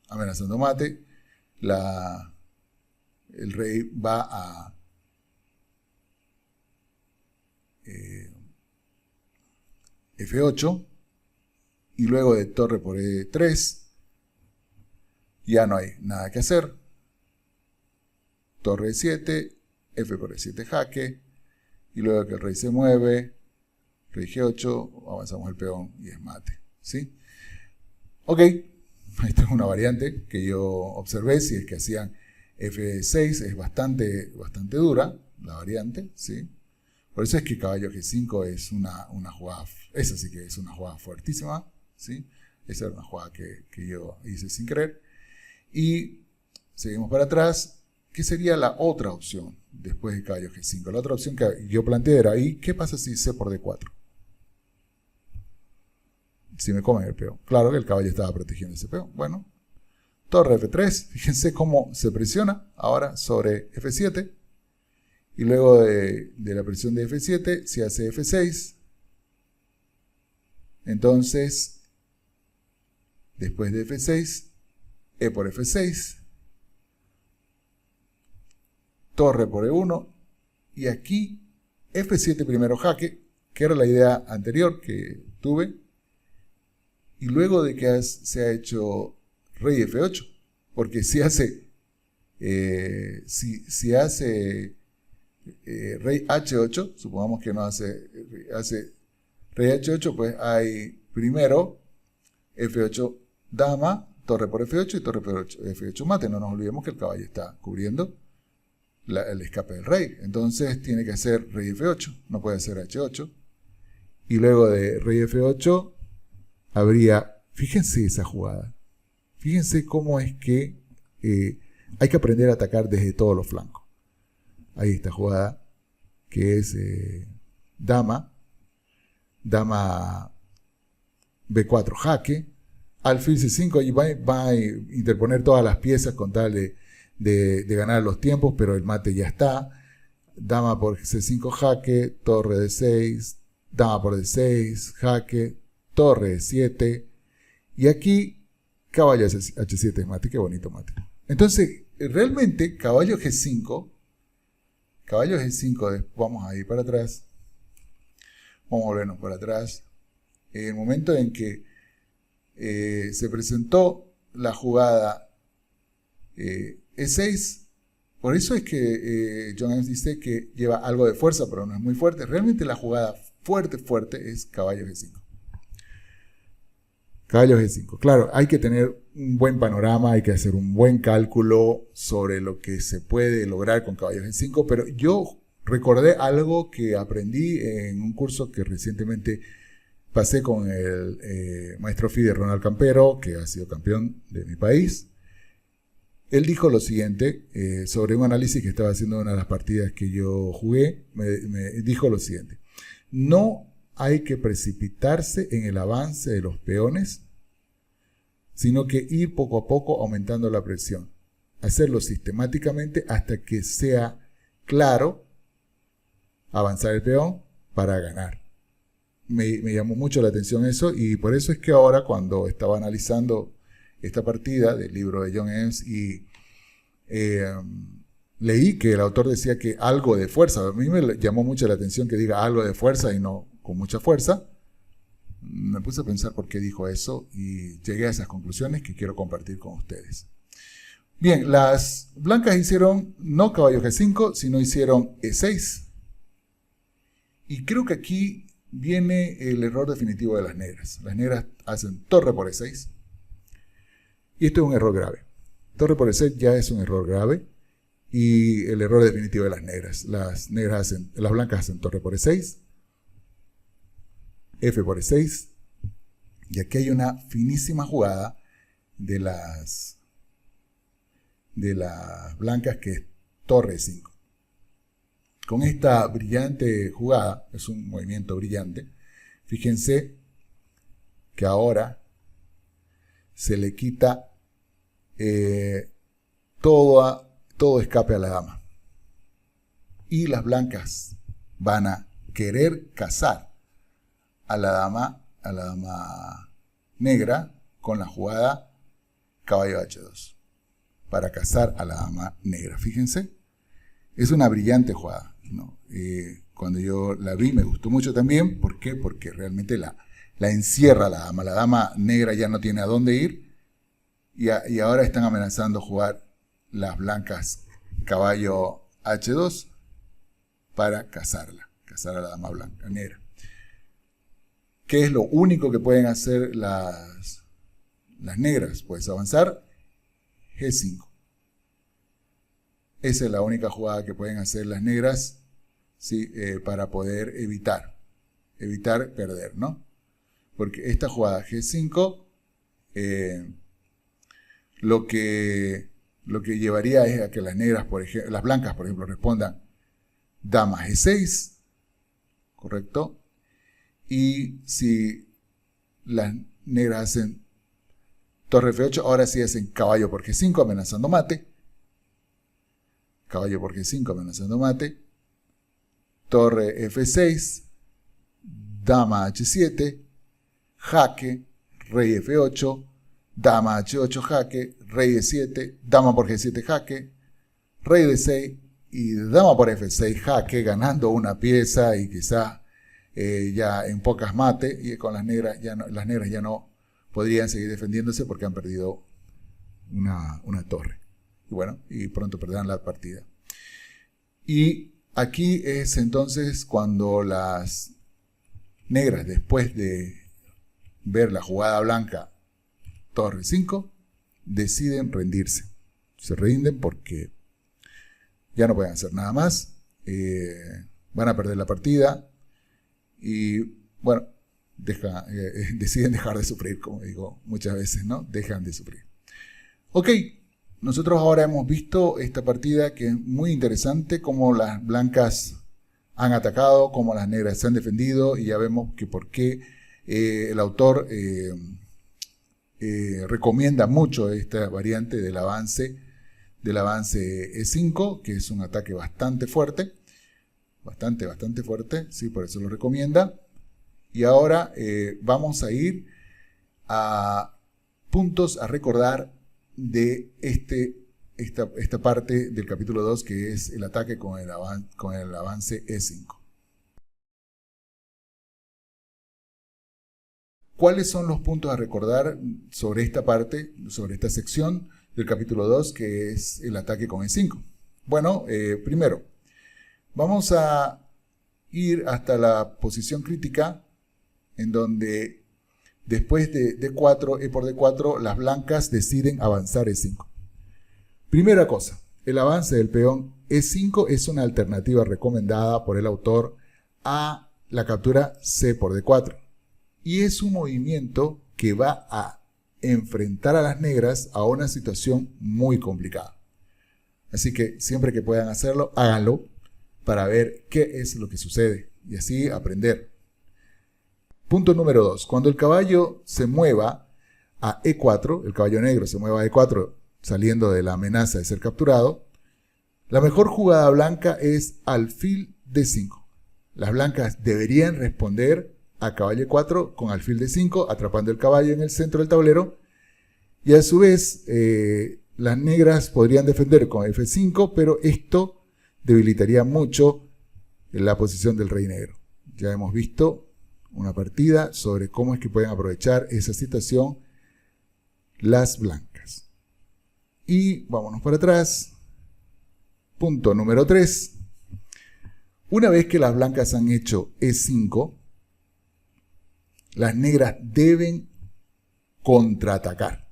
S1: amenazando mate, el rey va a F8 y luego de torre por E3 ya no hay nada que hacer. Torre E7, F por E7 jaque y luego que el rey se mueve, rey G8, avanzamos el peón y es mate, ¿sí? Ok, esta es una variante que yo observé. Si es que hacían F6 es bastante dura la variante, ¿sí? Por eso es que caballo G5 es una jugada, esa sí que es una jugada fuertísima, ¿sí? Esa era una jugada que yo hice sin querer. Y seguimos para atrás. ¿Qué sería la otra opción después de caballo G5? La otra opción que yo planteé era, ¿y qué pasa si C por D4? Si me comen el peón. Claro que el caballo estaba protegiendo ese peón. Bueno, torre F3. Fíjense cómo se presiona ahora sobre F7. Y luego de la presión de F7 se hace F6. Entonces, después de F6, E por F6. Torre por E1. Y aquí F7 primero jaque, que era la idea anterior que tuve. Y luego de que se ha hecho rey F8, porque si hace rey H8, supongamos que no hace rey H8, pues hay primero F8 dama, torre por F8 y torre por F8 mate. No nos olvidemos que el caballo está cubriendo el escape del rey. Entonces tiene que hacer rey F8, no puede hacer H8. Y luego de rey F8 habría, fíjense esa jugada, fíjense cómo es que hay que aprender a atacar desde todos los flancos. Ahí esta jugada que es dama B4 jaque, alfil C5, y va a interponer todas las piezas con tal de ganar los tiempos, pero el mate ya está. Dama por C5 jaque, torre D6, dama por D6, jaque, torre D7, y aquí caballo H7 mate. Qué bonito mate. Entonces, realmente, caballo G5, vamos a ir para atrás, vamos a volvernos para atrás. En el momento en que se presentó la jugada E6, por eso es que John Eames dice que lleva algo de fuerza, pero no es muy fuerte. Realmente la jugada fuerte es caballo G5. Caballo G5. Claro, hay que tener un buen panorama, hay que hacer un buen cálculo sobre lo que se puede lograr con caballo G5, pero yo recordé algo que aprendí en un curso que recientemente pasé con el maestro FIDE Ronald Campero, que ha sido campeón de mi país. Él dijo lo siguiente, sobre un análisis que estaba haciendo en una de las partidas que yo jugué, me dijo lo siguiente: no hay que precipitarse en el avance de los peones, sino que ir poco a poco aumentando la presión. Hacerlo sistemáticamente hasta que sea claro avanzar el peón para ganar. Me llamó mucho la atención eso, y por eso es que ahora, cuando estaba analizando esta partida del libro de John Eames y leí que el autor decía que algo de fuerza, a mí me llamó mucho la atención que diga algo de fuerza y no con mucha fuerza. Me puse a pensar por qué dijo eso y llegué a esas conclusiones que quiero compartir con ustedes. Bien, las blancas hicieron no caballo G5, sino hicieron E6. Y creo que aquí viene el error definitivo de las negras. Las negras hacen torre por E6. Y esto es un error grave. Torre por E6 ya es un error grave. Y el error definitivo de las negras. Las blancas hacen torre por E6. F por E6. Y aquí hay una finísima jugada de las blancas, que es torre E5. Con esta brillante jugada, es un movimiento brillante, fíjense que ahora se le quita todo escape a la dama. Y las blancas van a querer cazar a la dama negra con la jugada caballo H2 para cazar a la dama negra. Fíjense, es una brillante jugada, ¿no? Cuando yo la vi me gustó mucho también. ¿Por qué? Porque realmente la encierra la dama. La dama negra ya no tiene a dónde ir y ahora están amenazando jugar las blancas caballo H2 para cazar a la dama blanca, negra. ¿Qué es lo único que pueden hacer las negras? Pues avanzar G5. Esa es la única jugada que pueden hacer las negras, ¿sí? Para poder evitar perder, ¿no? Porque esta jugada G5 lo que llevaría es a que las negras, las blancas, por ejemplo, respondan dama G6, ¿correcto? Y si las negras hacen torre F8, ahora sí hacen caballo por G5 amenazando mate. Caballo por G5 amenazando mate. Torre F6. Dama H7. Jaque. Rey F8. Dama H8 jaque. Rey E7. Dama por G7 jaque. Rey D6. Y dama por F6 jaque, ganando una pieza y quizá ya en pocas mate. Y con las negras ya no podrían seguir defendiéndose porque han perdido una torre. Y bueno, y pronto perderán la partida. Y aquí es entonces cuando las negras, después de ver la jugada blanca torre 5, deciden rendirse. Se rinden porque ya no pueden hacer nada más. Van a perder la partida. Y bueno, deciden dejar de sufrir, como digo muchas veces, ¿no? Dejan de sufrir. Ok, nosotros ahora hemos visto esta partida que es muy interesante, cómo las blancas han atacado, cómo las negras se han defendido, y ya vemos que por qué El autor recomienda mucho esta variante del avance E5, que es un ataque bastante fuerte, bastante fuerte, sí, por eso lo recomienda. Y ahora vamos a ir a puntos a recordar de esta parte del capítulo 2, que es el ataque con el avance E5. ¿Cuáles son los puntos a recordar sobre esta parte, sobre esta sección del capítulo 2, que es el ataque con E5? Bueno, primero, vamos a ir hasta la posición crítica, en donde después de D4, E por D4, las blancas deciden avanzar E5. Primera cosa, el avance del peón E5 es una alternativa recomendada por el autor a la captura C por D4. Y es un movimiento que va a enfrentar a las negras a una situación muy complicada. Así que siempre que puedan hacerlo, háganlo para ver qué es lo que sucede y así aprender. Punto número 2. Cuando el caballo se mueva a E4, el caballo negro se mueva a E4 saliendo de la amenaza de ser capturado, la mejor jugada blanca es alfil D5. Las blancas deberían responder a caballo E4 con alfil D5, atrapando el caballo en el centro del tablero, y a su vez las negras podrían defender con F5, pero esto debilitaría mucho la posición del rey negro. Ya hemos visto una partida sobre cómo es que pueden aprovechar esa situación las blancas. Y vámonos para atrás. Punto número 3. Una vez que las blancas han hecho E5, las negras deben contraatacar.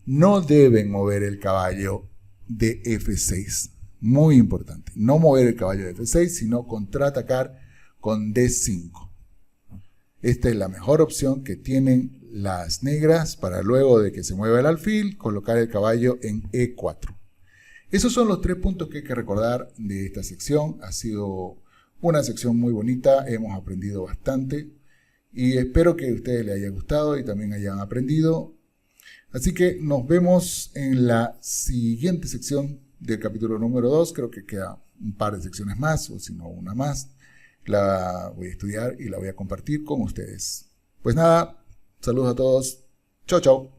S1: No deben mover el caballo de F6. Muy importante. No mover el caballo de F6, sino contraatacar con D5. Esta es la mejor opción que tienen las negras para, luego de que se mueva el alfil, colocar el caballo en E4. Esos son los 3 puntos que hay que recordar de esta sección. Ha sido una sección muy bonita, hemos aprendido bastante y espero que a ustedes les haya gustado y también hayan aprendido. Así que nos vemos en la siguiente sección del capítulo número 2. Creo que queda un par de secciones más, o si no una más. La voy a estudiar y la voy a compartir con ustedes. Pues nada, saludos a todos. Chau, chau.